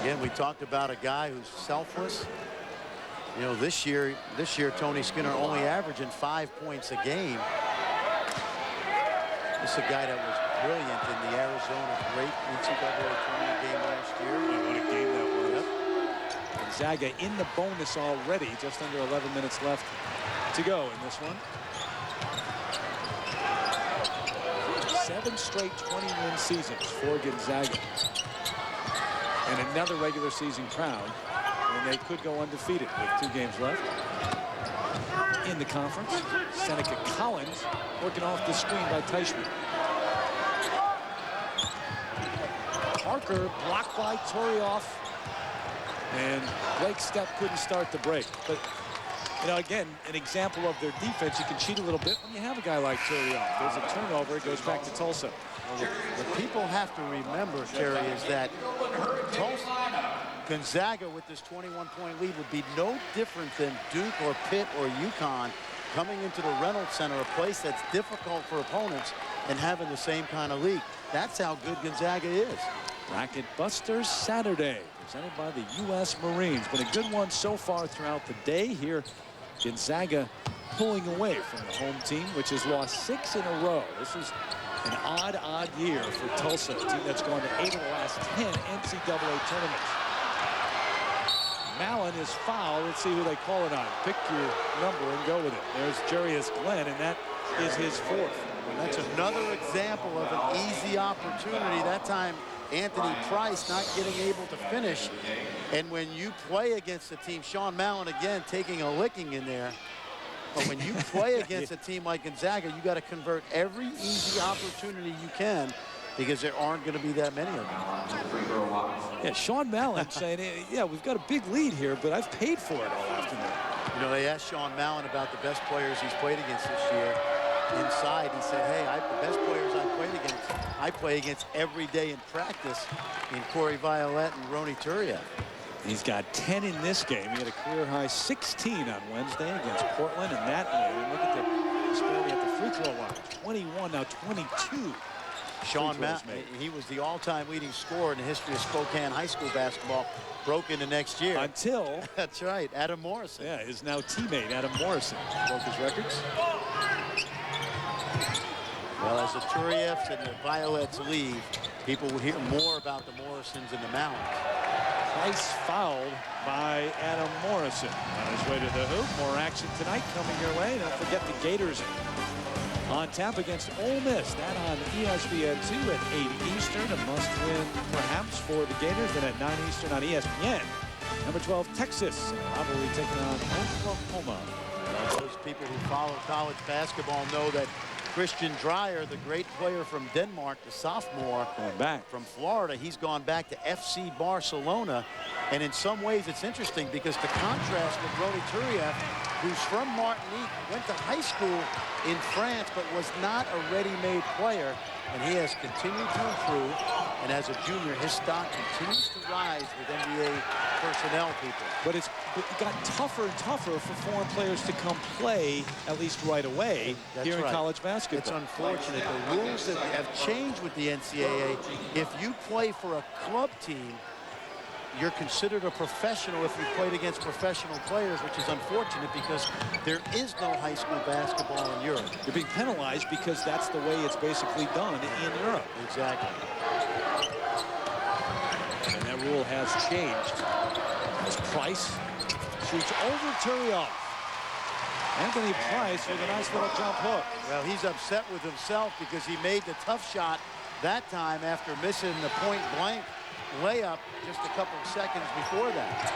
Speaker 3: Again, we talked about a guy who's selfless. You know, this year Tony Skinner only averaging 5 points a game. This is a guy that was brilliant in the Arizona great NCAA tournament game last year.
Speaker 2: What a game that was. Yep. Gonzaga in the bonus already, just under 11 minutes left to go in this one. 7 straight 20-win seasons for Gonzaga. And another regular season crown, and they could go undefeated with 2 games left. In the conference, Seneca Collins working off the screen by Teichmann. Parker blocked by Turioff, and Blake Stepp couldn't start the break. But, you know, again, an example of their defense. You can cheat a little bit when you have a guy like Turioff. There's a turnover. It goes back to Tulsa.
Speaker 3: Well, what people have to remember, Terry, is that Gonzaga with this 21-point lead would be no different than Duke or Pitt or UConn coming into the Reynolds Center, a place that's difficult for opponents, and having the same kind of league. That's how good Gonzaga is.
Speaker 2: Bracket Busters Saturday, presented by the U.S. Marines. Been a good one so far throughout the day here. Gonzaga pulling away from the home team, which has lost 6 in a row. This is an odd year for Tulsa, a team that's gone to 8 of the last 10 NCAA tournaments. Mallon is fouled. Let's see who they call it on. Pick your number and go with it. There's Jarius Glenn, and that is his 4th.
Speaker 3: And that's another example of an easy opportunity. That time, Anthony Price not getting able to finish. And when you play against a team, Sean Mallon again taking a licking in there. But when you play against a team like Gonzaga, you got to convert every easy opportunity you can, because there aren't going to be that many of them.
Speaker 2: Yeah, Sean Mallon saying, yeah, we've got a big lead here, but I've paid for it all afternoon.
Speaker 3: You know, they asked Sean Mallon about the best players he's played against this year. Inside, he said, hey, the best players I play against every day in practice in Corey Violette and Ronny Turieff.
Speaker 2: He's got 10 in this game. He had a career-high 16 on Wednesday against Portland, and that win. Look at the disparity at the free throw line. 21, now 22.
Speaker 3: Sean Mallon, he was the all-time leading scorer in the history of Spokane high school basketball, broke into next year.
Speaker 2: Until...
Speaker 3: That's right, Adam Morrison.
Speaker 2: Yeah, his now teammate, Adam Morrison, broke his records.
Speaker 3: Well, as the Turieffs and the Violettes leave, people will hear more about the Morrisons and the Mallons.
Speaker 2: Price fouled by Adam Morrison. On his way to the hoop. More action tonight coming your way. Don't forget the Gators on tap against Ole Miss. That on ESPN2 at 8 Eastern. A must-win, perhaps, for the Gators. Then at 9 Eastern on ESPN. Number 12, Texas. Probably taking on Oklahoma.
Speaker 3: Those people who follow college basketball know that Christian Dreyer, the great player from Denmark, the sophomore,
Speaker 2: going back
Speaker 3: from Florida, he's gone back to FC Barcelona. And in some ways, it's interesting because the contrast with Ronny Turieff, who's from Martinique, went to high school in France, but was not a ready-made player. And he has continued to improve. And as a junior, his stock continues to rise with NBA personnel people.
Speaker 2: But it's gotten tougher and tougher for foreign players to come play, at least right away, here in college basketball.
Speaker 3: It's unfortunate. The rules that have changed with the NCAA, if you play for a club team, you're considered a professional if you played against professional players, which is unfortunate because there is no high school basketball in Europe.
Speaker 2: You're being penalized because that's the way it's basically done in Europe.
Speaker 3: Exactly.
Speaker 2: And that rule has changed. As Price shoots over Turioff. Anthony Price with a nice little jump hook.
Speaker 3: Well, he's upset with himself because he made the tough shot that time after missing the point-blank layup just a couple of seconds before that.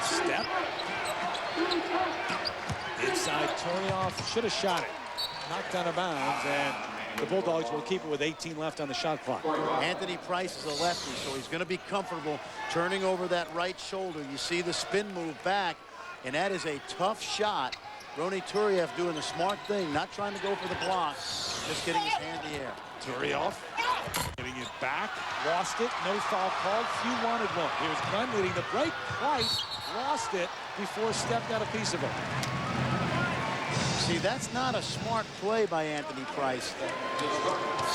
Speaker 2: Stepp. Inside Turioff. Should have shot it. Knocked out of bounds, and the Bulldogs will keep it with 18 left on the shot clock.
Speaker 3: Anthony Price is a lefty, so he's going to be comfortable turning over that right shoulder. You see the spin move back, and that is a tough shot Ronny Turiev doing the smart thing, not trying to go for the block, just getting his hand in the air.
Speaker 2: Turiev getting it back, lost it, no foul called, few wanted one. Here's Glenn leading the break. Price lost it before Stepp got a piece of it.
Speaker 3: See, that's not a smart play by Anthony Price.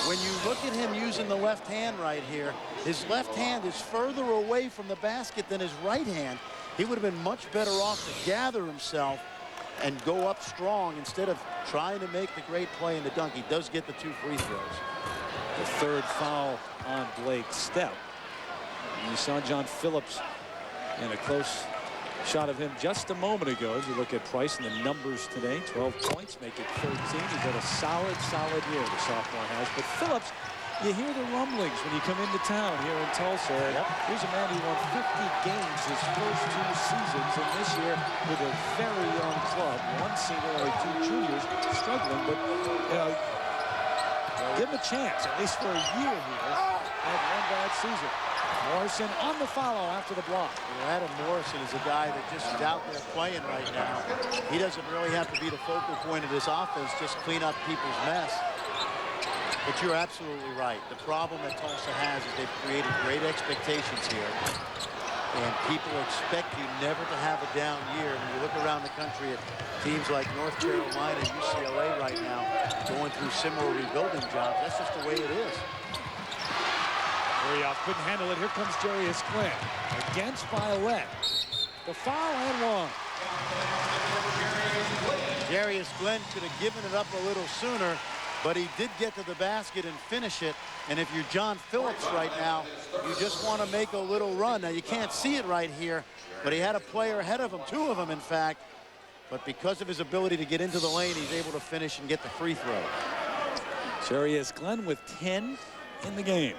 Speaker 3: When you look at him using the left hand right here, his left hand is further away from the basket than his right hand. He would have been much better off to gather himself and go up strong instead of trying to make the great play in the dunk. He does get the 2 free throws.
Speaker 2: The third foul on Blake Stepp. And you saw John Phillips in a close shot of him just a moment ago. As you look at Price and the numbers today, 12 points, make it 13. He's had a solid year, the sophomore has. But Phillips, you hear the rumblings when you come into town here in Tulsa.
Speaker 3: Yep.
Speaker 2: Here's a man who won 50 games his first 2 seasons, and this year with a very young club, 1 senior or 2 juniors, struggling, but give him a chance, at least for a year here, had 1 bad season. Morrison on the follow after the block.
Speaker 3: Well, Adam Morrison is a guy that just is out there playing right now. He doesn't really have to be the focal point of this offense, just clean up people's mess. But you're absolutely right. The problem that Tulsa has is they've created great expectations here. And people expect you never to have a down year. When you look around the country at teams like North Carolina, UCLA right now, going through similar rebuilding jobs, that's just the way it is.
Speaker 2: Turiev couldn't handle it. Here comes Jarius Glenn against Violet. The foul and 1.
Speaker 3: Jarius Glenn could have given it up a little sooner, but he did get to the basket and finish it. And if you're John Phillips right now, you just want to make a little run. Now, you can't see it right here, but he had a player ahead of him, 2 of them, in fact. But because of his ability to get into the lane, he's able to finish and get the free throw.
Speaker 2: Jarius Glenn with 10 in the game.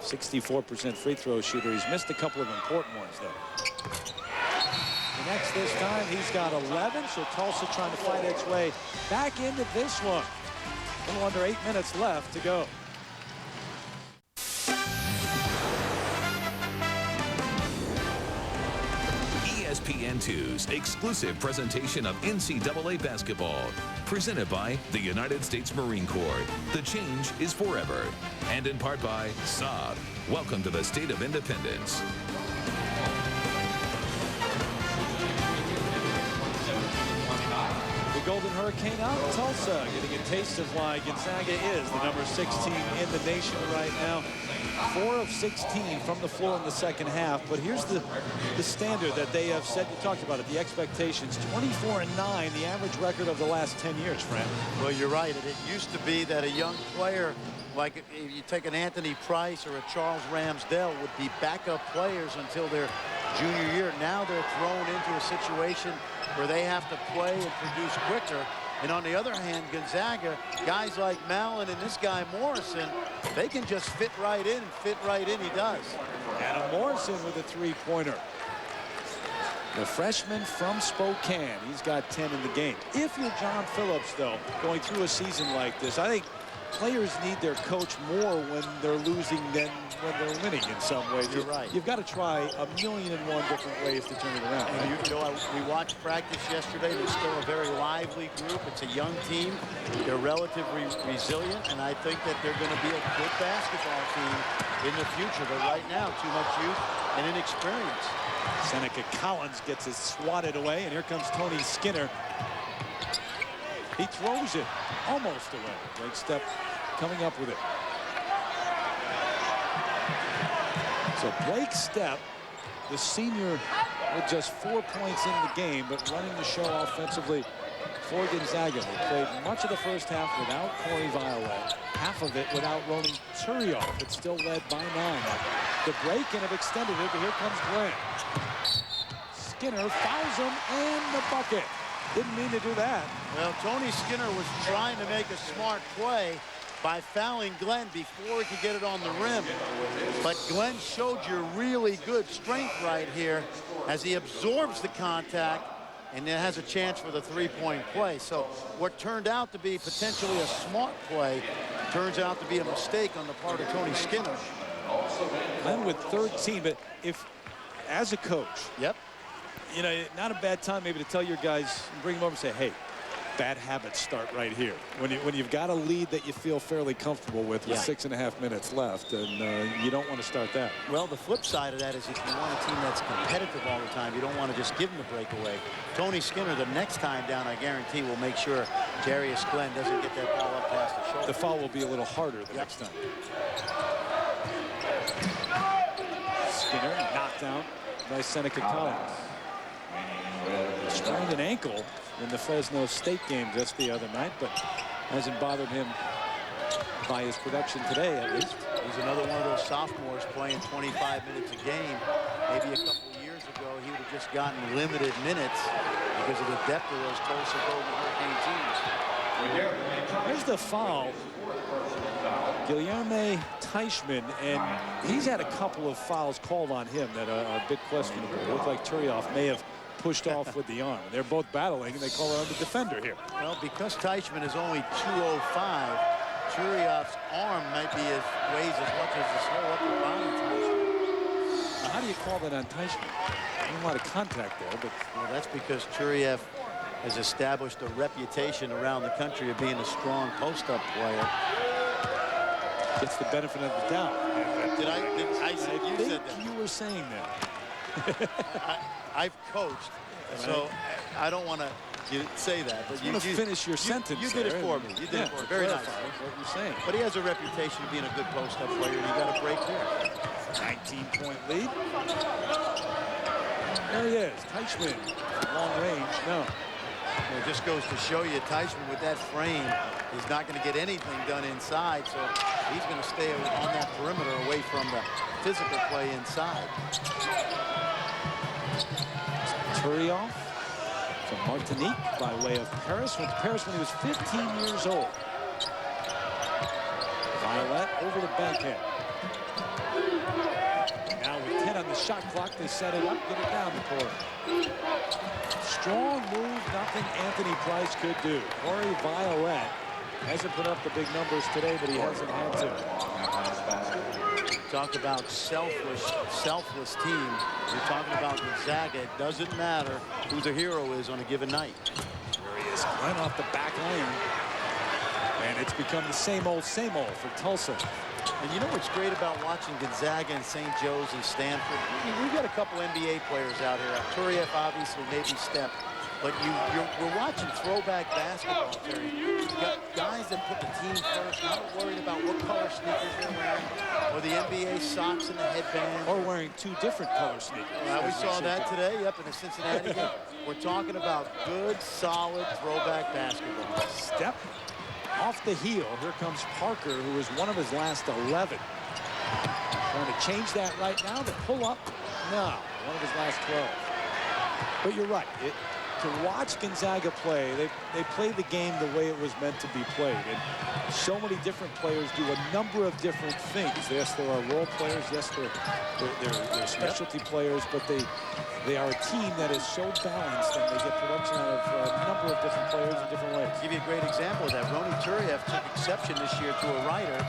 Speaker 2: 64% free throw shooter. He's missed a couple of important ones, though. The next this time, he's got 11, so Tulsa trying to fight its way back into this one. A little under 8 minutes left to go.
Speaker 4: ESPN2's exclusive presentation of NCAA basketball, presented by the United States Marine Corps. The change is forever. And in part by Saab. Welcome to the state of independence.
Speaker 2: The Golden Hurricane out in Tulsa, getting a taste of why Gonzaga is the number 16 in the nation right now. 4 of 16 from the floor in the second half. But here's the standard that they have set. You talked about it, the expectations. 24-9, the average record of the last 10 years, Fran.
Speaker 3: Well, you're right. And it used to be that a young player, like if you take an Anthony Price or a Charles Ramsdale, would be backup players until their junior year. Now they're thrown into a situation where they have to play and produce quicker. And on the other hand, Gonzaga, guys like Mallon and this guy Morrison, they can just fit right in and fit right in. He does.
Speaker 2: Adam Morrison with a 3-pointer. The freshman from Spokane. He's got 10 in the game. If you're John Phillips, though, going through a season like this, I think players need their coach more when they're losing than when they're winning in some ways.
Speaker 3: You're right.
Speaker 2: You've got to try 1,000,001 different ways to turn it around.
Speaker 3: And we watched practice yesterday. They're still a very lively group. It's a young team. They're relatively resilient, and I think that they're going to be a good basketball team in the future. But right now, too much youth and inexperience.
Speaker 2: Seneca Collins gets it swatted away, and here comes Tony Skinner. He throws it almost away. Blake Stepp coming up with it. So Blake Stepp, the senior, with just 4 points in the game, but running the show offensively for Gonzaga. They played much of the first half without Corey Violet, half of it without Ronny Turiev, but still led by 9. The break and have extended it, but here comes Glenn. Skinner fouls him and the bucket. Didn't mean to do that.
Speaker 3: Well, Tony Skinner was trying to make a smart play by fouling Glenn before he could get it on the rim. But Glenn showed you really good strength right here as he absorbs the contact and then has a chance for the 3-point play. So what turned out to be potentially a smart play turns out to be a mistake on the part of Tony
Speaker 2: Glenn with 13, but if, as a coach,
Speaker 3: yep,
Speaker 2: you know, not a bad time maybe to tell your guys, bring them over and say, hey, bad habits start right here. When you've got a lead that you feel fairly comfortable with 6.5 minutes left, and you don't want to start that.
Speaker 3: Well, the flip side of that is if you want a team that's competitive all the time, you don't want to just give them the breakaway. Tony Skinner, the next time down, I guarantee, will make sure Darius Glenn doesn't get that ball up past the shoulder.
Speaker 2: The foul will be a little harder the next time. Skinner knocked out by Seneca Collins. Sprained an ankle in the Fresno State game just the other night, but hasn't bothered him by his production today, at least.
Speaker 3: He's another one of those sophomores playing 25 minutes a game. Maybe a couple of years ago, he would have just gotten limited minutes because of the depth of those Tulsa Golden Hurricane teams.
Speaker 2: There's the foul. Guilherme Teichmann, and he's had a couple of fouls called on him that are a bit questionable. It looked like Turioff may have pushed off with the arm. They're both battling, and they call it on the defender here.
Speaker 3: Well, because Teichmann is only 205, Turioff's arm might be weighs as much as his whole upper body.
Speaker 2: Now, how do you call that on Teichmann? A lot of contact there, but
Speaker 3: well, that's because Turioff has established a reputation around the country of being a strong post-up player.
Speaker 2: Gets the benefit of the doubt.
Speaker 3: I said you said that.
Speaker 2: You were saying that.
Speaker 3: I've coached, so I don't want to say that. But you
Speaker 2: finish your sentence.
Speaker 3: You did it for me. You did it for me. Very nice.
Speaker 2: What you're saying.
Speaker 3: But he has a reputation of being a good post-up player, and he got a break here.
Speaker 2: 19-point lead. There he is. Teichmann, long range. No.
Speaker 3: Well, it just goes to show you, Teichmann with that frame is not going to get anything done inside, so he's going to stay on that perimeter away from the physical play inside.
Speaker 2: Turioff from Martinique by way of Paris. Went to Paris when he was 15 years old. Violet over the bankhead. Now with 10 on the shot clock, they set it up, get it down the court. Strong move, nothing Anthony Price could do. Corey Violet hasn't put up the big numbers today, but he hasn't had to.
Speaker 3: Talk about selfless team. You're talking about Gonzaga. It doesn't matter who the hero is on a given night.
Speaker 2: There he is, Glenn off the back iron. And it's become the same old for Tulsa.
Speaker 3: And you know what's great about watching Gonzaga and St. Joe's and Stanford? We've got a couple NBA players out here. Turioff, obviously, maybe Stepp. But we're watching throwback basketball, Terry. You've got guys that put the team first, not worried about what color sneakers they're wearing, or the NBA socks and the headband.
Speaker 2: Or wearing two different color sneakers.
Speaker 3: We saw that today up in the Cincinnati game. We're talking about good, solid throwback basketball.
Speaker 2: Stepp off the heel. Here comes Parker, who is one of his last 11. Trying to change that right now. To pull up. No, one of his last 12. But you're right. To watch Gonzaga play, they play the game the way it was meant to be played. And so many different players do a number of different things. Yes, there are role players. Yes, they're specialty players. But they are a team that is so balanced, and they get production out of a number of different players in different ways.
Speaker 3: I'll give you a great example of that. Ronnie Turioff took exception this year to a Ryder.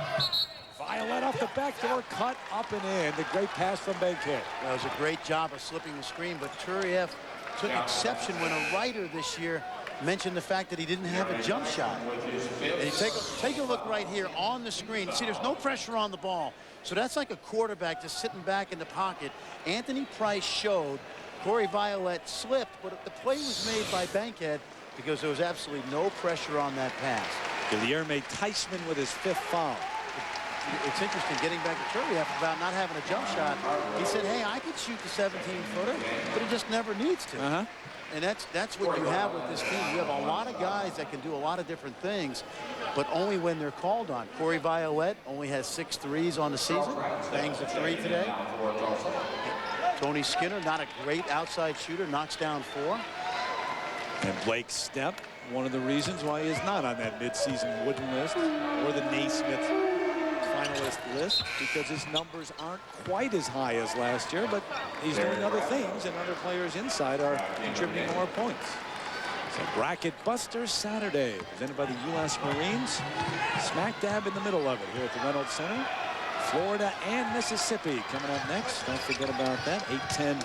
Speaker 2: Violet off the back door, cut up and in. The great pass from Bankhead.
Speaker 3: That was a great job of slipping the screen, but Turioff took exception when a writer this year mentioned the fact that he didn't have a jump shot. And you take a look right here on the screen. See, there's no pressure on the ball. So that's like a quarterback just sitting back in the pocket. Anthony Price showed. Corey Violet slipped, but the play was made by Bankhead because there was absolutely no pressure on that pass.
Speaker 2: Guilherme Teichmann with his 5th foul.
Speaker 3: It's interesting, getting back to Turioff about not having a jump shot. He said, hey, I could shoot the 17-footer, but he just never needs to. And that's what you have with this team. You have a lot of guys that can do a lot of different things, but only when they're called on. Corey Violet only has 6 threes on the season. Bangs a 3 today. Tony Skinner, not a great outside shooter, knocks down 4.
Speaker 2: And Blake Stepp, one of the reasons why he is not on that midseason Wooden list or the Naismith finalist list, because his numbers aren't quite as high as last year, but he's doing other things, and other players inside are contributing more points. So Bracket Busters Saturday, presented by the U.S. Marines. Smack dab in the middle of it here at the Reynolds Center. Florida and Mississippi coming up next. Don't forget about that. 8:10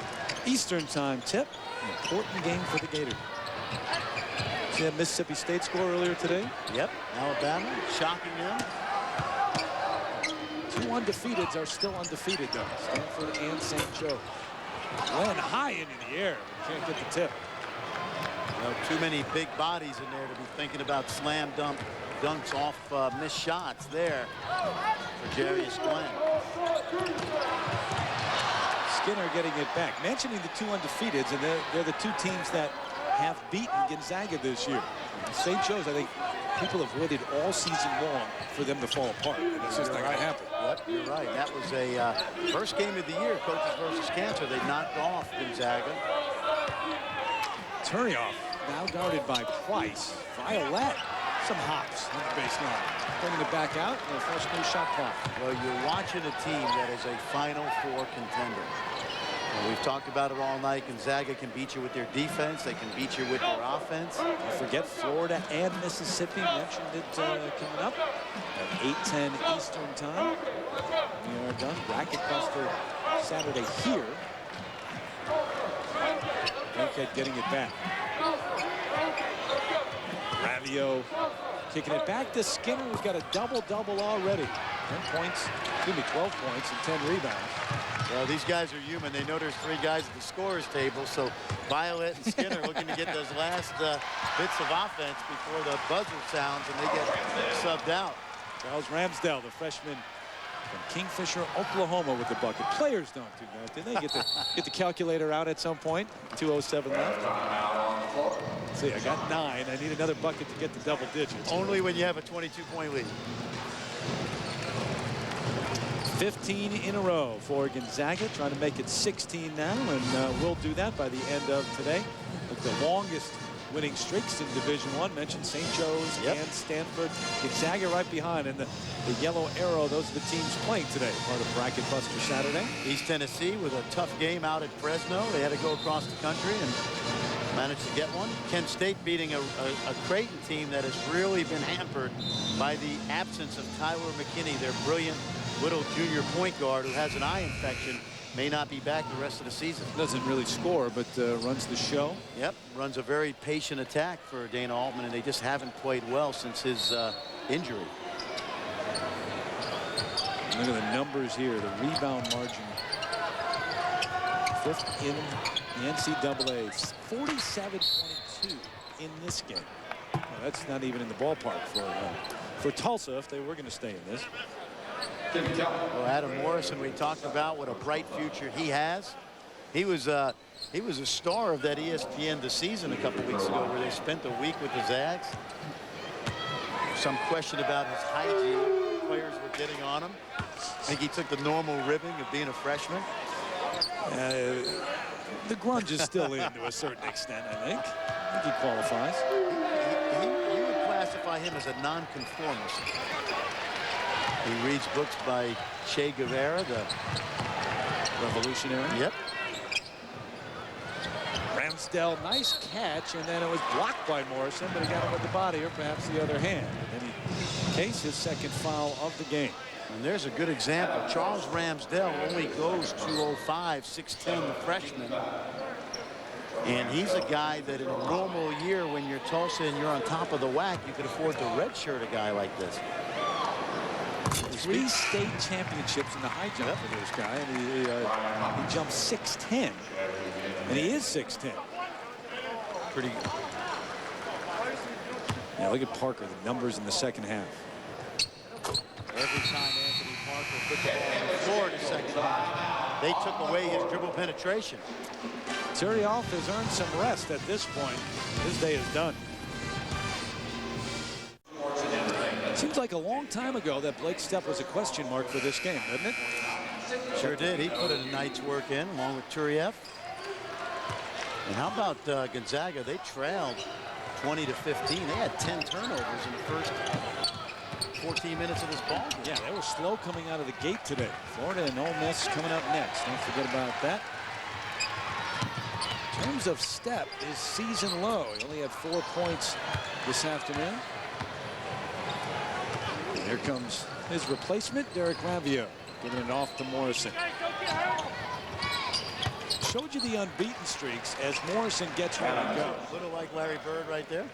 Speaker 2: Eastern time tip. An important game for the Gators. See that Mississippi State score earlier today?
Speaker 3: Yep. Alabama shocking them.
Speaker 2: 2 undefeateds are still undefeated, though. Stanford and St. Joe. Glenn high into the air. Can't get the tip.
Speaker 3: Well, too many big bodies in there to be thinking about slam dunks off missed shots there for Jarius Glenn.
Speaker 2: Skinner getting it back. Mentioning the 2 undefeateds, and they're the 2 teams that have beaten Gonzaga this year. St. Joe's, I think people have waited all season long for them to fall apart, and it's just not going to happen.
Speaker 3: Yep, you're right. That was a first game of the year, coaches versus cancer. They knocked off Gonzaga.
Speaker 2: Turioff now guarded by Price. Violet, some hops on the baseline. Bringing it back out, and a fresh new shot clock.
Speaker 3: Well, you're watching a team that is a Final Four contender. And we've talked about it all night. Gonzaga can beat you with their defense. They can beat you with their offense.
Speaker 2: Don't forget Florida and Mississippi. Mentioned it coming up at 8:10 Eastern time. We are done. Bracket Buster Saturday here. Bankhead getting it back. Ravio kicking it back to Skinner, who's got a double-double already. 10 points, excuse me, 12 points and 10 rebounds.
Speaker 3: Well, these guys are human. They know there's 3 guys at the scorer's table, so Violet and Skinner looking to get those last bits of offense before the buzzer sounds and they get subbed out.
Speaker 2: Charles Ramsdell, the freshman from Kingfisher, Oklahoma, with the bucket. Players don't do that, do they? Get the calculator out at some point. 2:07 left. Let's see, I got 9. I need another bucket to get to double digits.
Speaker 3: Only when you have a 22-point lead.
Speaker 2: 15 in a row for Gonzaga, trying to make it 16 now, and we'll do that by the end of today. With the longest winning streaks in Division I, mentioned St. Joe's and Stanford. Gonzaga right behind, and the yellow arrow, those are the teams playing today, part of Bracket Buster Saturday.
Speaker 3: East Tennessee with a tough game out at Fresno. They had to go across the country and managed to get one. Kent State beating a Creighton team that has really been hampered by the absence of Tyler McKinney, their brilliant little junior point guard who has an eye infection. May not be back the rest of the season.
Speaker 2: Doesn't really score, but runs the show.
Speaker 3: Yep, runs a very patient attack for Dana Altman, and they just haven't played well since his injury.
Speaker 2: Look at the numbers here, the rebound margin. 5th in the NCAA, 47.2 in this game. Well, that's not even in the ballpark for Tulsa if they were going to stay in this.
Speaker 3: Well, Adam Morrison, we talked about what a bright future he has. He was a star of that ESPN The Season a couple weeks ago, where they spent a week with the Zags. Some question about his hygiene. Players were getting on him. I think he took the normal ribbing of being a freshman.
Speaker 2: The grunge is still in to a certain extent, I think. I think he qualifies.
Speaker 3: You would classify him as a nonconformist. He reads books by Che Guevara, the
Speaker 2: revolutionary.
Speaker 3: Yep.
Speaker 2: Ramsdell, nice catch, and then it was blocked by Morrison, but he got him with the body, or perhaps the other hand. And he takes his 2nd foul of the game.
Speaker 3: And there's a good example. Charles Ramsdell only goes 205, 6'10", the freshman. And he's a guy that in a normal year, when you're Tulsa and you're on top of the WAC, you could afford to redshirt a guy like this.
Speaker 2: 3 state championships in the high jump for this guy, and he jumped 6'10", and he is 6'10".
Speaker 3: Pretty good.
Speaker 2: Yeah, look at Parker, the numbers in the 2nd half.
Speaker 3: Every time Anthony Parker put the ball on the floor in the 2nd half, they took away his dribble penetration.
Speaker 2: Turioff has earned some rest at this point. His day is done. Seems like a long time ago that Blake Stepp was a question mark for this game, doesn't it?
Speaker 3: Sure did. He put a night's work in along with Turieff. And how about Gonzaga? They trailed 20-15. They had 10 turnovers in the first 14 minutes of this ball game.
Speaker 2: Yeah, they were slow coming out of the gate today. Florida and Ole Miss coming up next. Don't forget about that. In terms of Stepp, his season low. He only had 4 points this afternoon. Here comes his replacement, Derek Ravio. Giving it off to Morrison. Showed you the unbeaten streaks as Morrison gets ready to go.
Speaker 3: A little like Larry Bird right there.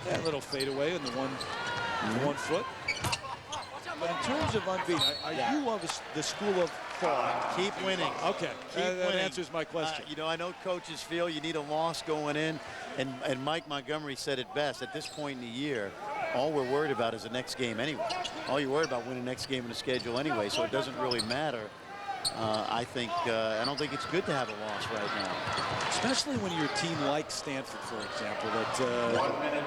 Speaker 2: Yeah, a little fadeaway in the one foot. But in terms of unbeaten, are you of the school of thought?
Speaker 3: Keep winning.
Speaker 2: Okay, that answers my question.
Speaker 3: You know, I know coaches feel you need a loss going in, and Mike Montgomery said it best. At this point in the year, all we're worried about is the next game anyway. All you're worried about winning the next game in the schedule anyway, so it doesn't really matter. I don't think it's good to have a loss right now.
Speaker 2: Especially when your team like Stanford, for example, that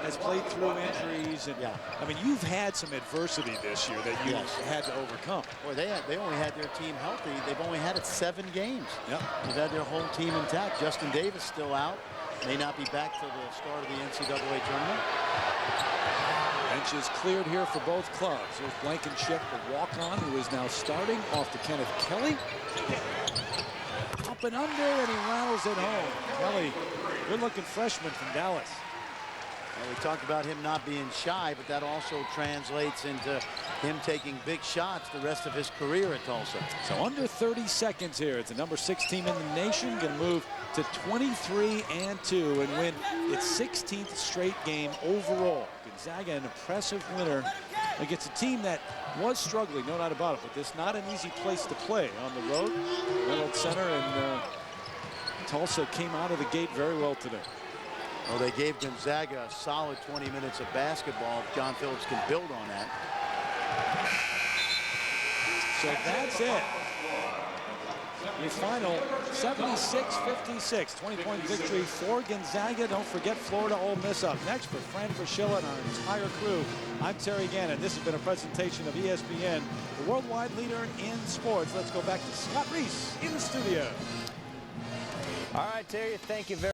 Speaker 2: has played through injuries. And I mean, you've had some adversity this year that you had to overcome.
Speaker 3: Boy, they only had their team healthy. They've only had it 7 games.
Speaker 2: Yep.
Speaker 3: They've had their whole team intact. Justin Davis still out. May not be back till the start of the NCAA tournament.
Speaker 2: Bench is cleared here for both clubs. There's Blankenship, the walk-on, who is now starting off to Kenneth Kelly. Up and under, and he rattles it home. Kelly, good-looking freshman from Dallas.
Speaker 3: Well, we talked about him not being shy, but that also translates into him taking big shots the rest of his career at Tulsa.
Speaker 2: So under 30 seconds here. It's the number 6 team in the nation. Going to move to 23-2 and win its 16th straight game overall. Gonzaga, an impressive winner against a team that was struggling, no doubt about it, but this is not an easy place to play on the road. Reynolds Center, and Tulsa came out of the gate very well today.
Speaker 3: Well, they gave Gonzaga a solid 20 minutes of basketball. If John Phillips can build on that.
Speaker 2: So that's it. Your final 76-56, 20-point victory for Gonzaga. Don't forget Florida Ole Miss up next. For Fran Fraschilla and our entire crew, I'm Terry Gannon. This has been a presentation of ESPN, the worldwide leader in sports. Let's go back to Scott Reese in the studio.
Speaker 5: All right, Terry, thank you very much.